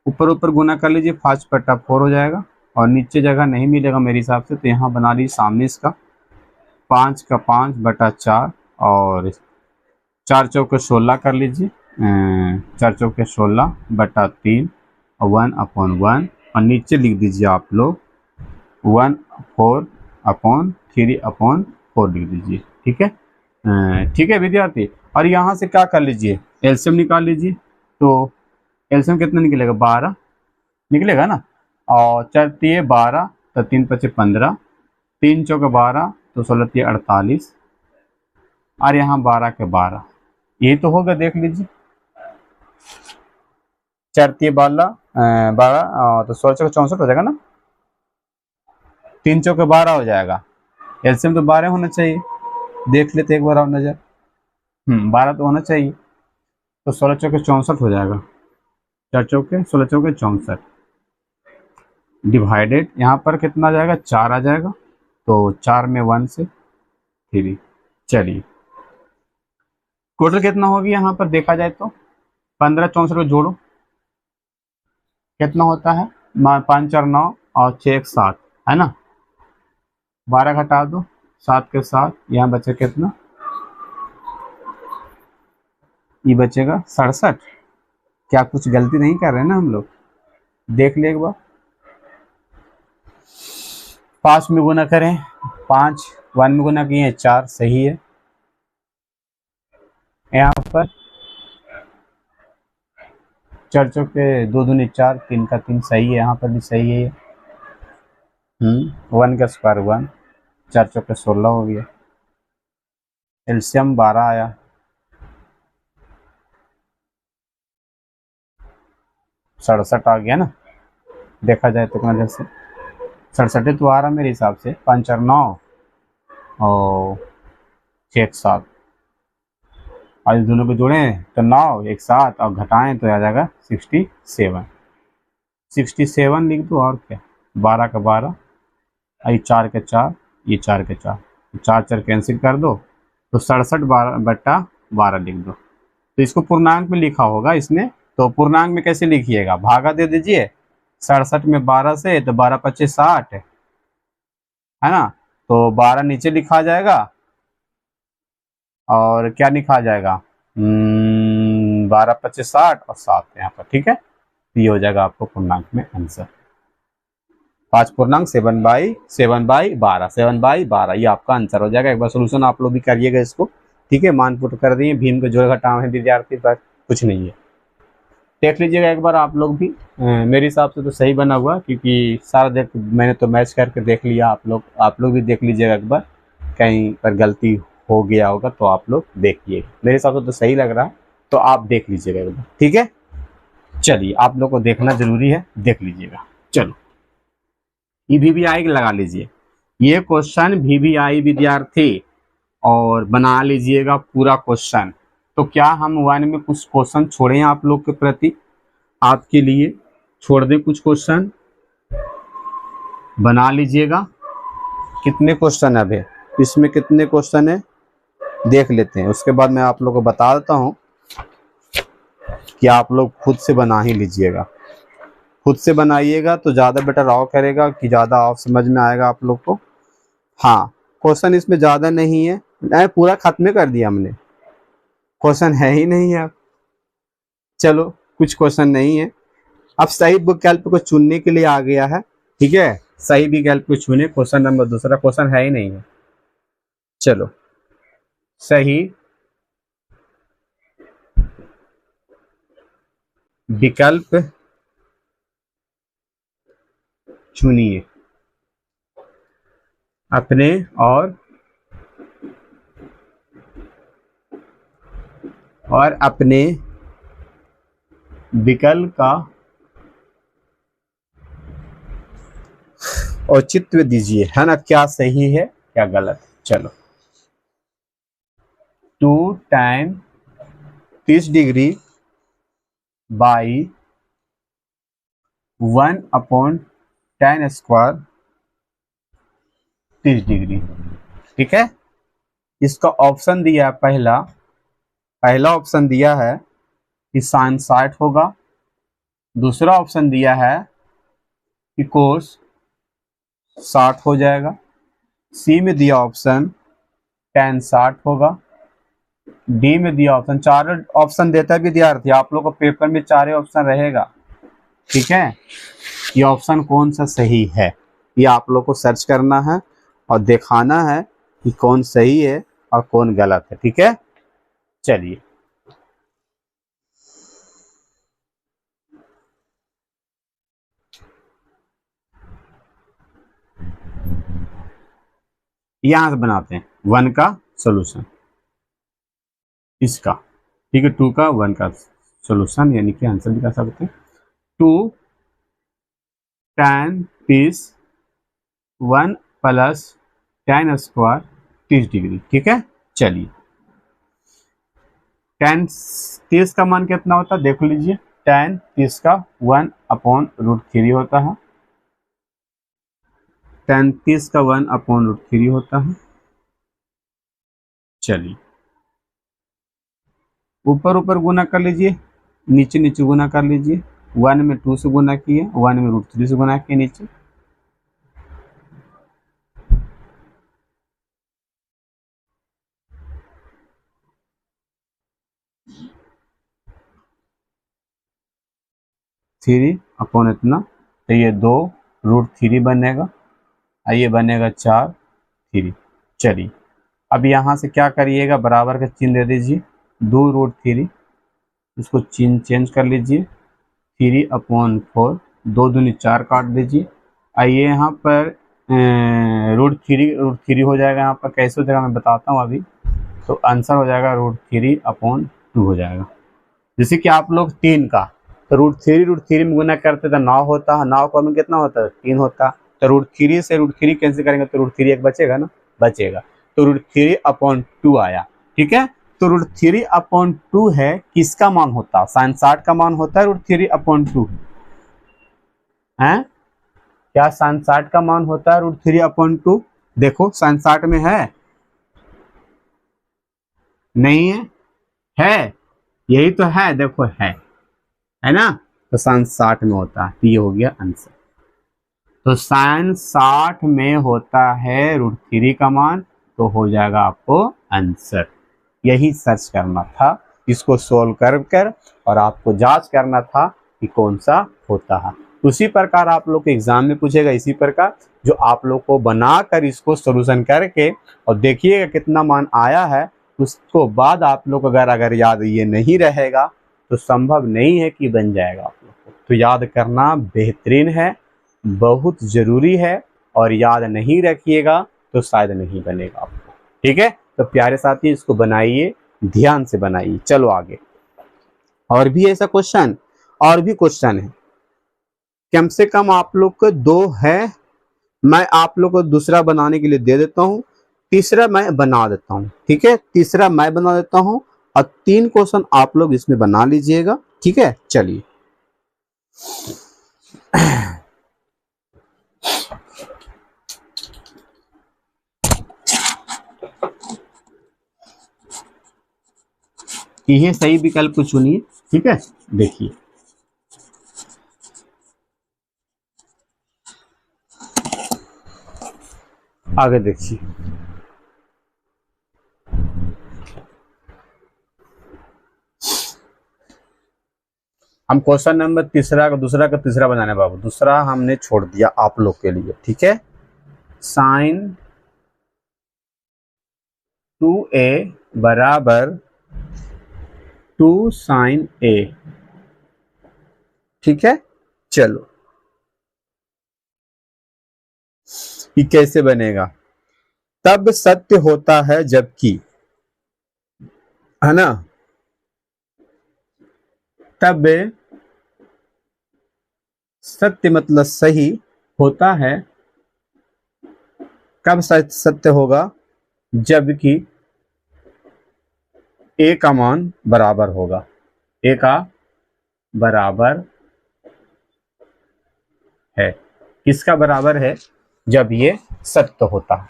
ऊपर ऊपर गुना कर लीजिए, 5/4 हो जाएगा, और नीचे जगह नहीं मिलेगा मेरे हिसाब से, तो यहाँ बना लीजिए सामने इसका 5 का 5/4, और 4 चौके 16 कर लीजिए, 4 चौके 16/3 और 1/1, और नीचे लिख दीजिए आप लोग 1/4/3/4 लिख दीजिए। ठीक है, ठीक है विद्यार्थी, और यहाँ से क्या कर लीजिए एलसीएम निकाल लीजिए, तो एलसीएम कितना निकलेगा 12 निकलेगा ना, और 4 तिये 12, तो 3 × 5 = 15, 3 चौके 12, तो 16 तिये 48, और यहाँ 12 के 12, यही तो होगा, देख लीजिए 4 तिये 12, तो 16 चौके 64 हो जाएगा ना, 3 चौके 12 हो जाएगा, एलसीएम तो 12 होना चाहिए, देख लेते एक बार और नजर, 12 तो होना चाहिए, तो 16 चौके 64 हो जाएगा, 4 चौके 16 चौके 64 डिवाइडेड यहाँ पर कितना आ जाएगा 4 आ जाएगा, तो 4 में 1 से 3। चलिए टोटल कितना होगी यहाँ पर देखा जाए तो 15 64 को जोड़ो कितना होता है 5 4 9 और 6 1 7 है ना, 12 घटा दो 7 के 7, यहाँ बचे कितना, ये बचेगा 67। क्या कुछ गलती नहीं कर रहे हैं ना हम लोग, देख ले एक बार। 5 में गुना करें, 5 1 में गुना किए 4, सही है। यहाँ पर 4 चौके 2 दूनी 4, 3 का 3, सही है। यहाँ पर भी सही है ये। 1 का स्क्वायर 1, 4 चौके 16 हो गया। एलसीएम 12 आया। सड़सठ आ गया ना, देखा जाए तो नजर से 67 तो आ रहा मेरे हिसाब से। 5 और 9 और 6 7, आज दोनों को जोड़ें तो 9 1 7 और घटाएं तो आ जाएगा 67। 67 लिख दो और क्या, 12 का 12, ये 4 के 4, ये 4 के 4, 4 4 कैंसिल कर दो तो 67/12 लिख दो। तो इसको पूर्णांक में लिखा होगा इसने, तो पूर्णांक में कैसे लिखिएगा, भागा दे दीजिए 67 में 12 से, तो 12 25 60 है ना। तो 12 नीचे लिखा जाएगा और क्या लिखा जाएगा, 12 25 60 और 7 यहाँ पर, ठीक है। ये हो जाएगा आपको पूर्णांक में आंसर। 5 पूर्णांक 7/12, 7/12 ये आपका आंसर हो जाएगा। एक बार सोल्यूशन आप लोग भी करिएगा इसको, ठीक है। मान पुट कर दिए, भीम के जोड़ घटाव है विद्यार्थी पर, कुछ नहीं है। देख लीजिएगा एक बार आप लोग भी। मेरे हिसाब से तो सही बना हुआ, क्योंकि सारा मैंने तो मैच करके देख लिया। आप लोग भी देख लीजिएगा एक बार, कहीं पर गलती हो गया होगा तो आप लोग देखिए। मेरे हिसाब से तो सही लग रहा है, तो आप देख लीजिएगा एक बार, ठीक है। चलिए, आप लोग को देखना जरूरी है, देख लीजिएगा। चलो, ये VVI लगा लीजिए, ये क्वेश्चन VVI विद्यार्थी, और बना लीजिएगा पूरा क्वेश्चन। तो क्या हम 1 में कुछ क्वेश्चन छोड़े आप लोग के प्रति, आपके लिए छोड़ दें कुछ क्वेश्चन, बना लीजिएगा। कितने क्वेश्चन है अभी इसमें, कितने क्वेश्चन है देख लेते हैं, उसके बाद मैं आप लोग को बता देता हूँ कि आप लोग खुद से बना ही लीजिएगा। खुद से बनाइएगा तो ज़्यादा बेटर ऑफ करेगा, कि ज़्यादा ऑफ समझ में आएगा आप लोग को। हाँ, क्वेश्चन इसमें ज़्यादा नहीं है, पूरा खत्म कर दिया हमने, क्वेश्चन है ही नहीं है। चलो, कुछ क्वेश्चन नहीं है। अब सही विकल्प को चुनने के लिए आ गया है, ठीक है। सही विकल्प को चुने, क्वेश्चन नंबर दूसरा, क्वेश्चन है ही नहीं है। चलो, सही विकल्प चुनिए अपने और अपने विकल्प का औचित्य दीजिए, है ना, क्या सही है क्या गलत। चलो, 2 tan 30 degree by 1/tan square 30 degree, ठीक है। इसका ऑप्शन दिया है, पहला ऑप्शन दिया है कि साइन 60 होगा। दूसरा ऑप्शन दिया है कि कोस 60 हो जाएगा। सी में दिया ऑप्शन tan 60 होगा। डी में दिया ऑप्शन, चारों ऑप्शन देता है विद्यार्थी, आप लोग को पेपर में 4 ऑप्शन रहेगा, ठीक है। ये ऑप्शन कौन सा सही है, ये आप लोग को सर्च करना है और दिखाना है कि कौन सही है और कौन गलत है, ठीक है। चलिए, यहां से बनाते हैं 1 का सॉल्यूशन इसका, ठीक है। 2 का 1 का सॉल्यूशन, यानी कि आंसर भी कर सकते हैं। 2 tan 30 1 + tan स्क्वायर 30 डिग्री, ठीक है। चलिए, tan 30 का मान कितना होता है देख लीजिए। tan 30 का 1/√3 होता है। tan 30 का 1/√3 होता है। चलिए, ऊपर ऊपर गुना कर लीजिए, नीचे नीचे गुना कर लीजिए। 1 में 2 से गुना किए, 1 में √3 से गुना किए नीचे। 3 अपॉन इतना, तो ये 2√3 बनेगा और ये बनेगा 4/3। चलिए अब यहाँ से क्या करिएगा, बराबर का चिन्ह दे दीजिए, 2√3, इसको चिन्ह चेंज कर लीजिए, 3/4, 2×2=4 काट दीजिए। आइए यहाँ पर √3 हो जाएगा, यहाँ पर कैसे हो जाएगा मैं बताता हूँ अभी। तो आंसर हो जाएगा √3/2 हो जाएगा। जैसे कि आप लोग 3 का, तो √3 में गुना करते तो 9 होता है, 9 का में कितना होता है, 3 होता। तो √3 से √3 कैंसिल करेंगे तो √3 एक बचेगा ना, बचेगा, तो √3/2 आया। ठीक है, तो √3/2 है, किसका मान होता है, sin 60 का मान होता है √3/2 है। क्या sin 60 का मान होता है √3/2? देखो sin 60 में है, नहीं है, है, यही तो है, देखो है ना, तो sin 60 में होता है, तो ये हो गया आंसर। तो sin 60 में होता है √3 का मान, तो हो जाएगा आपको आंसर। यही सर्च करना था, इसको सोल्व कर और आपको जांच करना था कि कौन सा होता है। उसी प्रकार आप लोग के एग्जाम में पूछेगा, इसी प्रकार जो आप लोग को बनाकर इसको सोल्यूशन करके और देखिएगा कितना मान आया है। उसको बाद आप लोग अगर याद ये नहीं रहेगा तो संभव नहीं है कि बन जाएगा आप लोग को। तो याद करना बेहतरीन है, बहुत ज़रूरी है, और याद नहीं रखिएगा तो शायद नहीं बनेगा आपको। ठीक है, तो प्यारे साथी इसको बनाइए, ध्यान से बनाइए। चलो आगे, और भी ऐसा क्वेश्चन, और भी क्वेश्चन है, कम से कम आप लोग को 2 है, मैं आप लोग को दूसरा बनाने के लिए दे देता हूँ, तीसरा मैं बना देता हूँ। ठीक है, तीसरा मैं बना देता हूँ और 3 क्वेश्चन आप लोग इसमें बना लीजिएगा। ठीक है, चलिए ये सही विकल्प को चुनिए। ठीक है, देखिए आगे देखिए, हम क्वेश्चन नंबर दूसरा का तीसरा बनाने बाबू, दूसरा हमने छोड़ दिया आप लोग के लिए। ठीक है, sin 2a बराबर 2 sin a। ठीक है, चलो ये कैसे बनेगा, तब सत्य होता है जबकि, है ना, तब सत्य मतलब सही होता है, कब सत्य होगा, जबकि a का मान बराबर होगा, a का बराबर है, किसका बराबर है, जब ये सत्य होता है।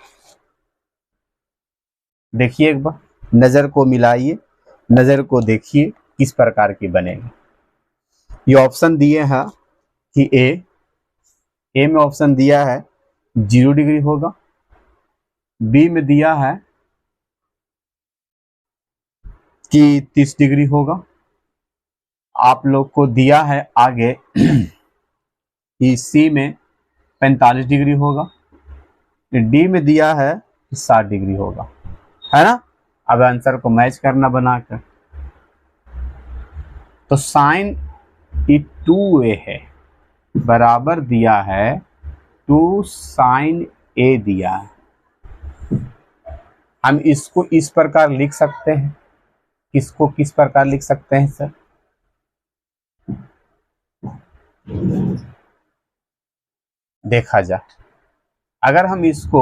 देखिए एक बार नजर को मिलाइए, नजर को देखिए किस प्रकार की बनेगी। ये ऑप्शन दिए हैं कि ए में ऑप्शन दिया है 0 डिग्री होगा, बी में दिया है कि 30 डिग्री होगा, आप लोग को दिया है आगे कि सी में 45 डिग्री होगा, डी में दिया है 60 डिग्री होगा, है ना। अब आंसर को मैच करना बनाकर, तो साइन 2a है, बराबर दिया है 2 sin a दिया है। हम इसको इस प्रकार लिख सकते हैं, इसको किस प्रकार लिख सकते हैं सर, देखा जाए, अगर हम इसको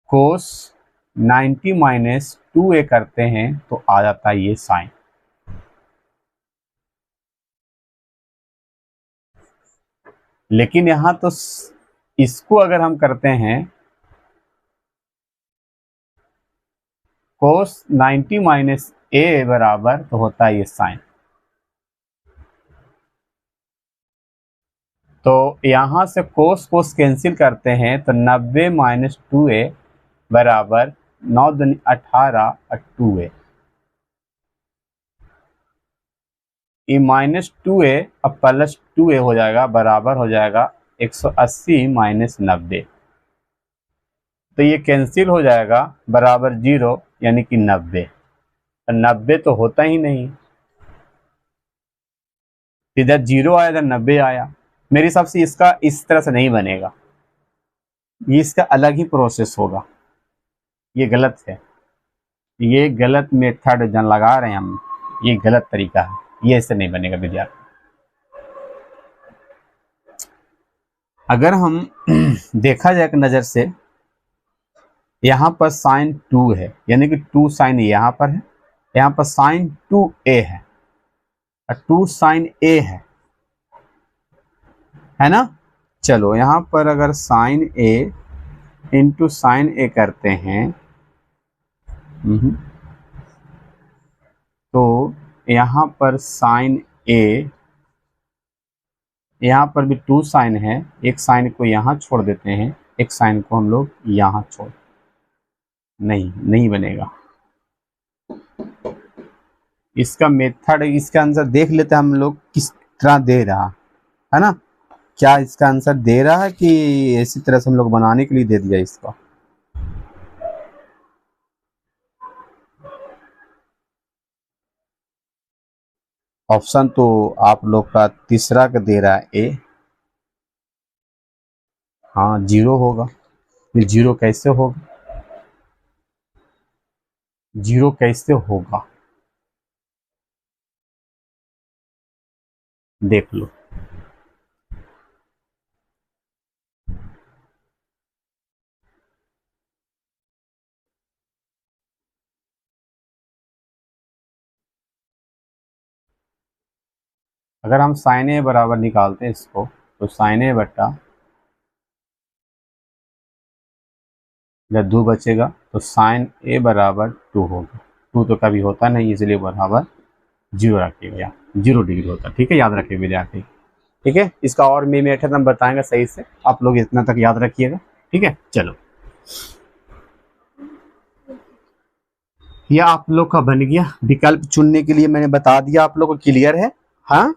cos 90 माइनस 2a करते हैं तो आ जाता है ये साइन। लेकिन यहां तो इसको अगर हम करते हैं cos 90 माइनस a बराबर, तो होता है ये साइन। तो यहां से कोस कैंसिल करते हैं तो 90 माइनस 2a बराबर 9 दूनी 18 और 2a, ये -2a अब +2a हो जाएगा, बराबर हो जाएगा 180 माइनस 90। तो ये कैंसिल हो जाएगा, बराबर 0 यानी कि 90। 90 तो होता ही नहीं, इधर 0 आया इधर 90 आया। मेरे हिसाब से इसका इस तरह से नहीं बनेगा, ये इसका अलग ही प्रोसेस होगा। ये गलत है, ये गलत मेथड जन लगा रहे हैं हम, ये गलत तरीका है, ये ऐसे नहीं बनेगा विद्यार्थी। अगर हम देखा जाए एक नज़र से, यहाँ पर साइन 2 है, यानी कि 2 साइन यहाँ पर है, यहाँ पर साइन 2a है और 2 साइन a है ना। चलो यहाँ पर अगर sine a into sine a करते हैं, तो यहाँ पर साइन a, यहाँ पर भी 2 साइन है, एक साइन को यहाँ छोड़ देते हैं, एक साइन को हम लोग यहाँ छोड़, नहीं बनेगा। इसका मेथड, इसका आंसर देख लेते हैं हम लोग किस तरह दे रहा है ना, क्या इसका आंसर दे रहा है कि इसी तरह से हम लोग बनाने के लिए दे दिया इसको। ऑप्शन तो आप लोग का तीसरा का दे रहा है ए, हाँ 0 होगा। फिर 0 कैसे होगा, 0 कैसे होगा देख लो। अगर हम साइन ए बराबर निकालते हैं इसको, तो साइन ए बट्टा जब 2 बचेगा तो साइन ए बराबर 2 होगा। 2 तो कभी होता नहीं, इसलिए बराबर 0 रखिएगा, 0 डिग्री होता है। ठीक है, याद रखिए विद्यार्थी। ठीक है, इसका और मेथड हम बताएंगे सही से, आप लोग इतना तक याद रखिएगा। ठीक है, चलो यह आप लोग का बन गया। विकल्प चुनने के लिए मैंने बता दिया, आप लोग को क्लियर है। हाँ,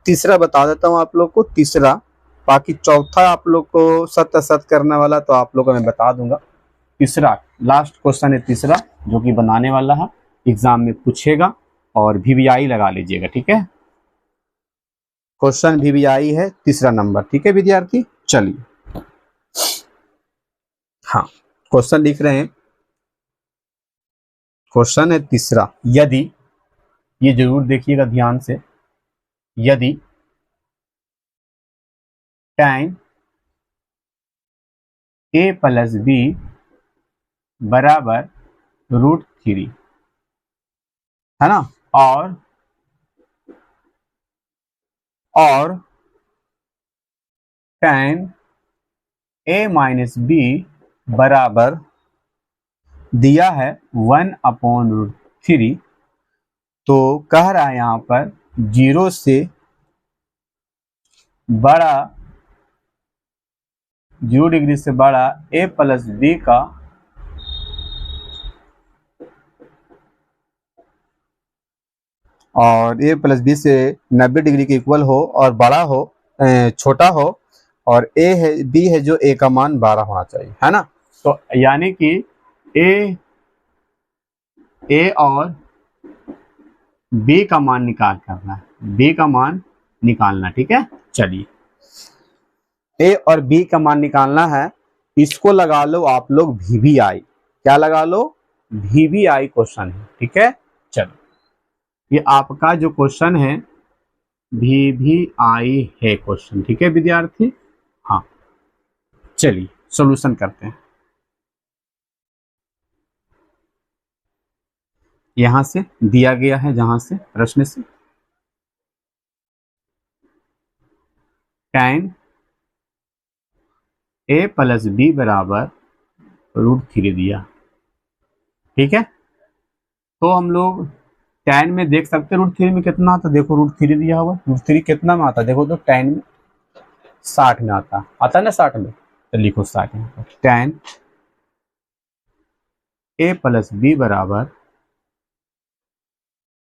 तीसरा बता देता हूँ आप लोग को, तीसरा, बाकी चौथा आप लोग को सत असत करने वाला तो आप लोग को मैं बता दूंगा। तीसरा लास्ट क्वेश्चन है, तीसरा जो कि बनाने वाला है, एग्जाम में पूछेगा, और VVI लगा लीजिएगा। ठीक है, क्वेश्चन VVI है, तीसरा नंबर। ठीक है विद्यार्थी, चलिए हाँ क्वेश्चन लिख रहे हैं। क्वेश्चन है तीसरा, यदि, ये जरूर देखिएगा ध्यान से, यदि tan a प्लस b बराबर √3 है ना, और tan a माइनस b बराबर दिया है 1/√3, तो कह रहा है यहाँ पर 0 से बड़ा, 0 डिग्री से बड़ा a प्लस b का और a प्लस बी से 90 डिग्री के इक्वल हो और बड़ा हो, छोटा हो, और a है, b है जो a का मान 12 होना चाहिए, है ना। तो यानी कि a और b का मान निकाल करना है, b का मान निकालना। ठीक है, चलिए a और b का मान निकालना है, इसको लगा लो आप लोग VVI। क्या लगा लो, VVI क्वेश्चन है। ठीक है, चलो ये आपका जो क्वेश्चन है VVI है क्वेश्चन। ठीक है विद्यार्थी, हाँ चलिए सॉल्यूशन करते हैं। यहां से दिया गया है, जहां से प्रश्न से, tan a प्लस b बराबर √3 दिया। ठीक है, तो हम लोग tan में देख सकते हैं √3 में कितना आता, देखो √3 दिया हुआ, √3 कितना में आता, देखो तो tan में 60 में आता है ना, 60 में, तो लिखो 60 में। tan a प्लस b बराबर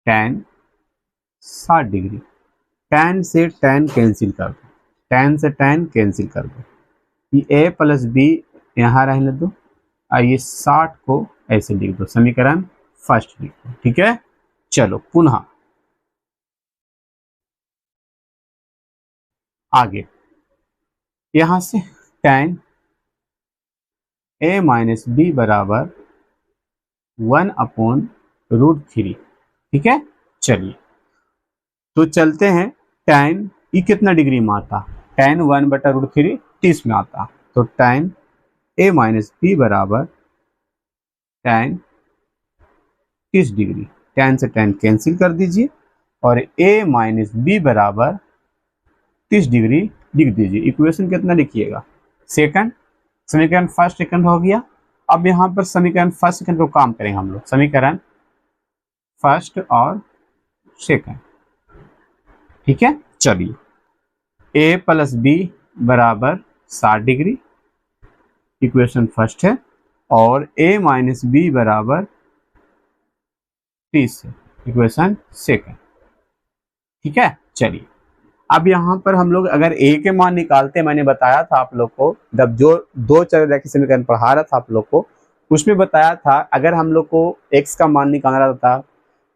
tan 60 डिग्री। tan से tan कैंसिल कर दो, tan से tan कैंसिल कर दो, ये a प्लस बी यहाँ रहने दो और ये 60 को ऐसे लिख दो, समीकरण फर्स्ट लिख दो। ठीक है, चलो पुनः आगे, यहां से tan a माइनस बी बराबर 1/√3। ठीक है, चलिए तो चलते हैं। tan ये कितना डिग्री में आता, tan 1/√3 30 में आता, तो tan a माइनस बी बराबर tan 30 डिग्री, tan से tan कैंसिल कर दीजिए और a माइनस बी बराबर 30 डिग्री लिख दीजिए। इक्वेशन कितना लिखिएगा, सेकंड, समीकरण फर्स्ट सेकंड हो गया। अब यहाँ पर समीकरण फर्स्ट सेकंड को काम करेंगे हम लोग, समीकरण फर्स्ट और सेकंड। ठीक है, चलिए a प्लस बी बराबर 60 डिग्री, इक्वेशन फर्स्ट है, और a माइनस बी बराबर 30 है, इक्वेशन सेकंड। ठीक है, चलिए अब यहाँ पर हम लोग अगर a के मान निकालते हैं, मैंने बताया था आप लोग को, जब जो दो चररेखीय समीकरण पढ़ा रहा था आप लोग को, उसमें बताया था अगर हम लोग को x का मान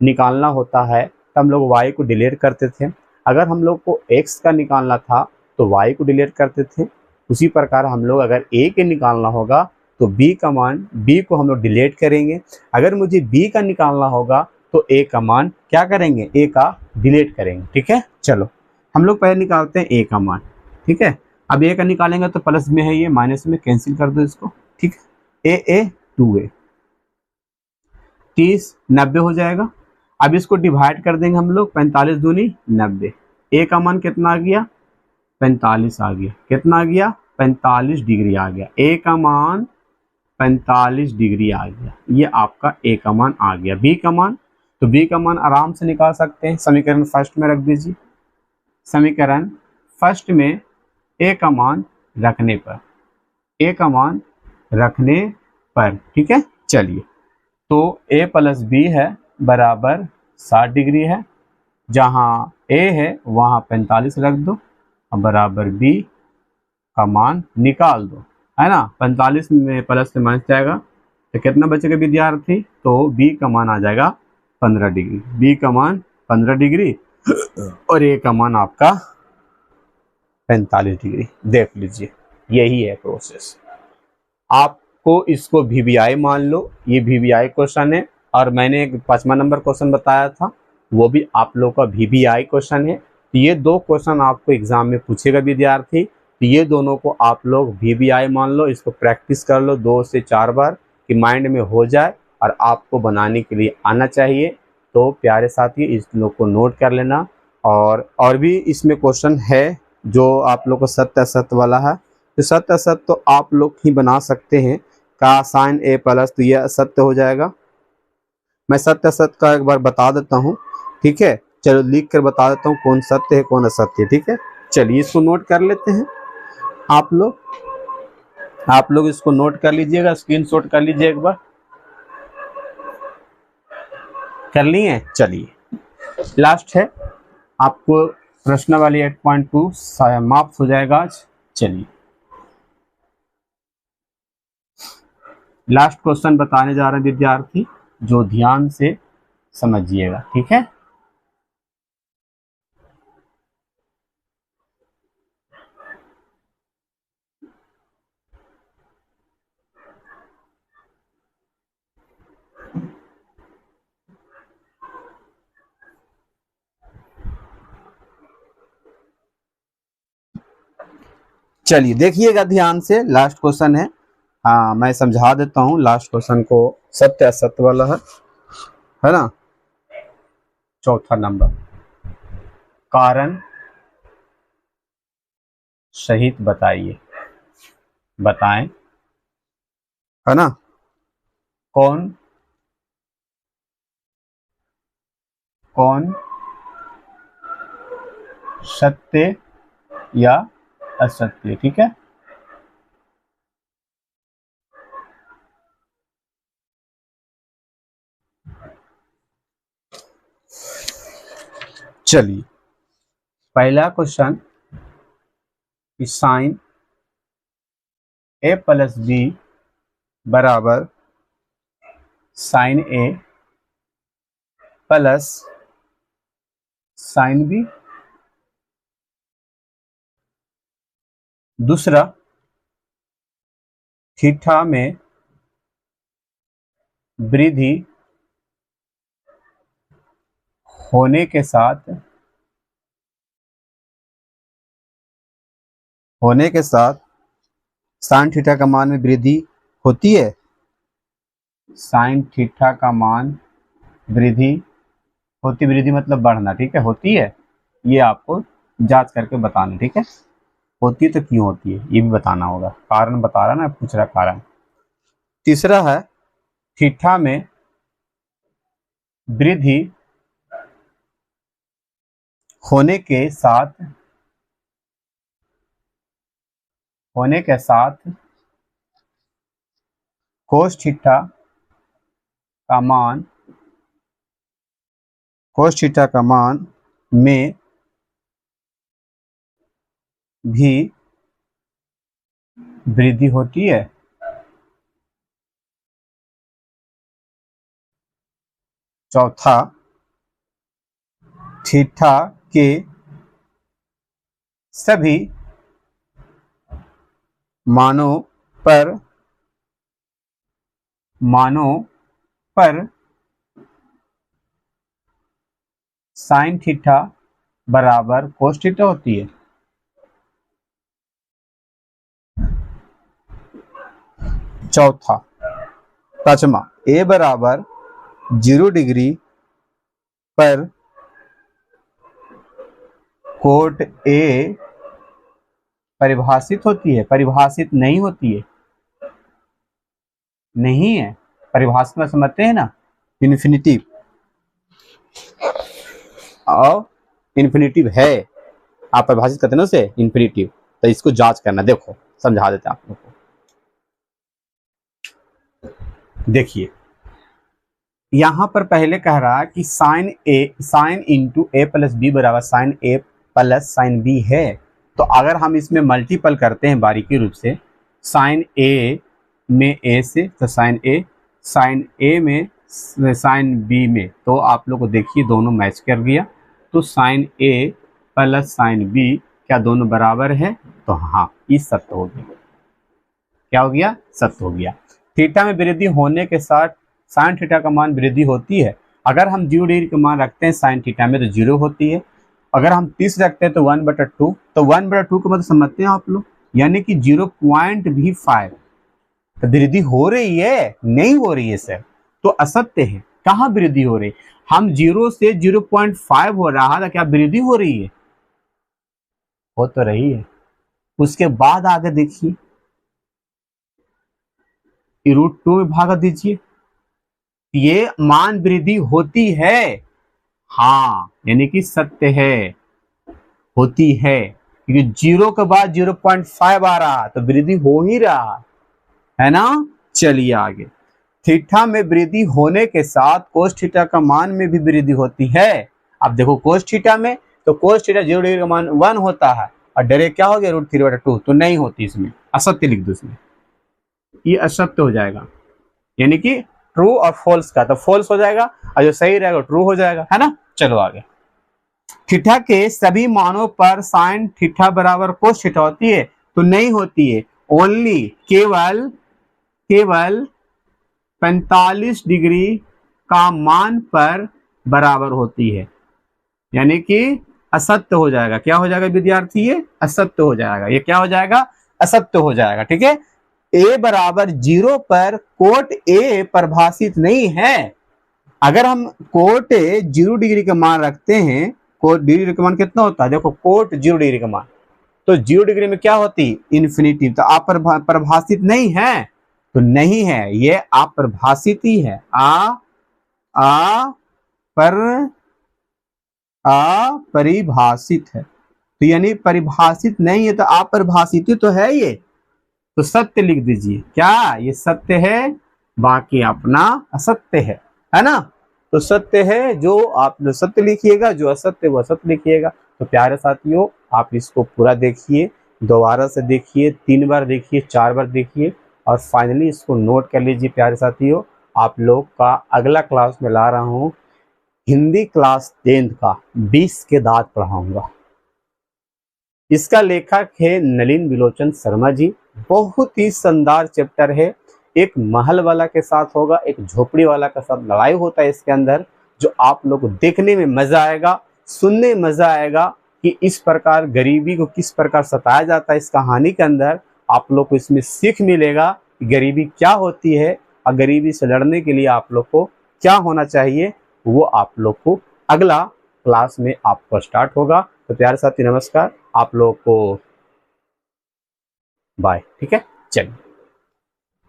निकालना होता है तो हम लोग y को डिलीट करते थे, अगर हम लोग को x का निकालना था तो y को डिलीट करते थे। उसी प्रकार हम लोग अगर a के निकालना होगा तो b का मान, b को हम लोग डिलीट करेंगे, अगर मुझे b का निकालना होगा तो a का मान क्या करेंगे, a का डिलीट करेंगे। ठीक है, चलो हम लोग पहले निकालते हैं a का मान। ठीक है, अब a का निकालेंगे तो प्लस में है, ये माइनस में कैंसिल कर दो इसको। ठीक है, a 2a 30 90 हो जाएगा। अब इसको डिवाइड कर देंगे हम लोग, 45 दूनी 90, a का मान कितना आ गया, 45 आ गया, कितना आ गया, 45 डिग्री आ गया, a का मान 45 डिग्री आ गया, ये आपका a का मान आ गया। b का मान, तो b का मान आराम से निकाल सकते हैं, समीकरण फर्स्ट में रख दीजिए, समीकरण फर्स्ट में a का मान रखने पर, a का मान रखने पर। ठीक है, चलिए तो a प्लस बी है बराबर 60 डिग्री है, जहां a है वहां 45 रख दो और बराबर b का मान निकाल दो, है ना। 45 में प्लस से माइनस जाएगा तो कितना बचेगा विद्यार्थी, तो b का मान आ जाएगा 15 डिग्री, b का मान 15 डिग्री और a का मान आपका 45 डिग्री। देख लीजिए, यही है प्रोसेस। आपको इसको वीवीआई मान लो, ये वीवीआई क्वेश्चन है, और मैंने एक 5वां नंबर क्वेश्चन बताया था वो भी आप लोग का वीवीआई क्वेश्चन है। तो ये दो क्वेश्चन आपको एग्जाम में पूछेगा विद्यार्थी, तो ये दोनों को आप लोग वीवीआई मान लो, इसको प्रैक्टिस कर लो 2 से 4 बार कि माइंड में हो जाए और आपको बनाने के लिए आना चाहिए। तो प्यारे साथी इस लोग को नोट कर लेना, और भी इसमें क्वेश्चन है जो आप लोग को सत्य असत्य वाला है, तो सत्य असत्य तो आप लोग ही बना सकते हैं, का साइन a प्लस, तो यह असत्य हो जाएगा। मैं सत्य असत्य का एक बार बता देता हूँ, ठीक है, चलो लिख कर बता देता हूँ कौन सत्य है कौन असत्य है। ठीक है, चलिए इसको नोट कर लेते हैं, आप लोग इसको नोट कर लीजिएगा, स्क्रीनशॉट कर लीजिए एक बार, कर लिए। चलिए लास्ट है, आपको प्रश्नावली 8.2 समाप्त हो जाएगा आज। चलिए लास्ट क्वेश्चन बताने जा रहे हैं विद्यार्थी, जो ध्यान से समझिएगा। ठीक है, चलिए देखिएगा ध्यान से, लास्ट क्वेश्चन है। हाँ मैं समझा देता हूँ लास्ट क्वेश्चन को, सत्य असत्य वाला है ना। चौथा नंबर, कारण सहित बताइए, बताएं, है ना, कौन कौन सत्य या असत्य। ठीक है, चलिए पहला क्वेश्चन कि साइन ए प्लस बी बराबर साइन ए प्लस साइन बी। दूसरा, थीटा में वृद्धि होने के साथ साइन थीटा का मान में वृद्धि होती है। साइन थीटा का मान वृद्धि मतलब बढ़ना, ठीक है, होती है। ये आपको जांच करके बताना, ठीक है। होती है तो क्यों होती है ये भी बताना होगा, कारण बता रहा ना, पूछ रहा कारण। तीसरा है थीटा में वृद्धि होने के साथ कोस थीटा का मान में भी वृद्धि होती है। चौथा, थीटा के सभी मानों पर साइन थीटा बराबर कोस थीटा होती है। चौथा, पांचवा, ए बराबर 0 डिग्री पर कोट ए परिभाषित होती है। परिभाषित नहीं होती है, नहीं है। परिभाषित में समझते हैं ना, इन्फिनिटिव और इन्फिनिटिव है, आप परिभाषित करते हैं ना उसे इन्फिनिटिव। तो इसको जांच करना, देखो समझा देते हैं आप लोग को। देखिए यहां पर पहले कह रहा है कि साइन इंटू ए प्लस बी बराबर साइन ए प्लस साइन बी है। तो अगर हम इसमें मल्टीपल करते हैं बारीकी रूप से, साइन ए में ए से तो साइन ए में साइन बी में, तो आप लोग को देखिए दोनों मैच कर गया। तो साइन ए प्लस साइन बी क्या दोनों बराबर है? तो हाँ, ये सत्य हो गया। क्या हो गया? सत्य हो गया। थीटा में वृद्धि होने के साथ साइन थीटा का मान वृद्धि होती है। अगर हम 0 डिग्री का मान रखते हैं साइन थीटा में तो 0 होती है। अगर हम 30 रखते हैं तो 1/2, तो 1/2 का मतलब समझते हैं आप लोग, यानी कि 0.5 तो वृद्धि हो रही है, नहीं हो रही है सर, तो असत्य है। कहाँ वृद्धि हो रही? हम 0 से 0.5 हो रहा था, क्या वृद्धि हो रही है? हो तो रही है। उसके बाद आगे देखिए, √2 में भागा दीजिए, ये मान वृद्धि होती है। हाँ, यानी कि सत्य है, होती है, क्योंकि 0 के बाद 0.5 आ रहा तो वृद्धि हो ही रहा है ना। चलिए आगे, थीटा में वृद्धि होने के साथ कोस थीटा का मान में भी वृद्धि होती है। अब देखो कोस थीटा में, तो कोस थीटा 0 डिग्री का मान 1 होता है, और डायरेक्ट क्या हो गया √3/2, तो नहीं होती, इसमें असत्य लिख दो, इसमें ये असत्य हो जाएगा। यानी कि ट्रू और फॉल्स का तो फॉल्स हो जाएगा, और जो सही रहेगा ट्रू हो जाएगा, है ना। चलो आगे, थीटा के सभी मानों पर साइन थीटा बराबर कोस थीटा होती है? तो नहीं होती है। ओनली केवल 45 डिग्री का मान पर बराबर होती है, यानी कि असत्य हो जाएगा। क्या हो जाएगा विद्यार्थी? ये असत्य हो जाएगा। ये क्या हो जाएगा? असत्य हो जाएगा, ठीक है। ए बराबर 0 पर कोट ए परिभाषित नहीं है। अगर हम कोट ए 0 डिग्री का मान रखते हैं, कोट डिग्री का मान कितना होता है? देखो कोट 0 डिग्री का मान, तो 0 डिग्री में क्या होती? इन्फिनिटिव। तो आप परिभाषित नहीं है, तो नहीं है, ये अपरिभाषित ही है। अपरिभाषित है, तो यानी परिभाषित नहीं है, तो अपरिभाषित तो है ये, तो सत्य लिख दीजिए। क्या ये सत्य है? बाकी अपना असत्य है ना। तो सत्य है जो आप जो सत्य लिखिएगा, जो असत्य वो असत्य लिखिएगा। तो प्यारे साथियों, आप इसको पूरा देखिए, दोबारा से देखिए, 3 बार देखिए, 4 बार देखिए और फाइनली इसको नोट कर लीजिए। प्यारे साथियों, आप लोग का अगला क्लास में ला रहा हूँ हिंदी क्लास 10th का 20 के दांत पढ़ाऊंगा। इसका लेखक है नलिन बिलोचन शर्मा जी। बहुत ही शानदार चैप्टर है। एक महल वाला के साथ होगा, एक झोपड़ी वाला के साथ लड़ाई होता है इसके अंदर, जो आप लोग को देखने में मजा आएगा, सुनने में मजा आएगा कि इस प्रकार गरीबी को किस प्रकार सताया जाता है। इस कहानी के अंदर आप लोग को इसमें सीख मिलेगा कि गरीबी क्या होती है और गरीबी से लड़ने के लिए आप लोग को क्या होना चाहिए, वो आप लोग को अगला क्लास में आपको स्टार्ट होगा। तो प्यारे साथी नमस्कार, आप लोग को बाय। ठीक है, चलिए।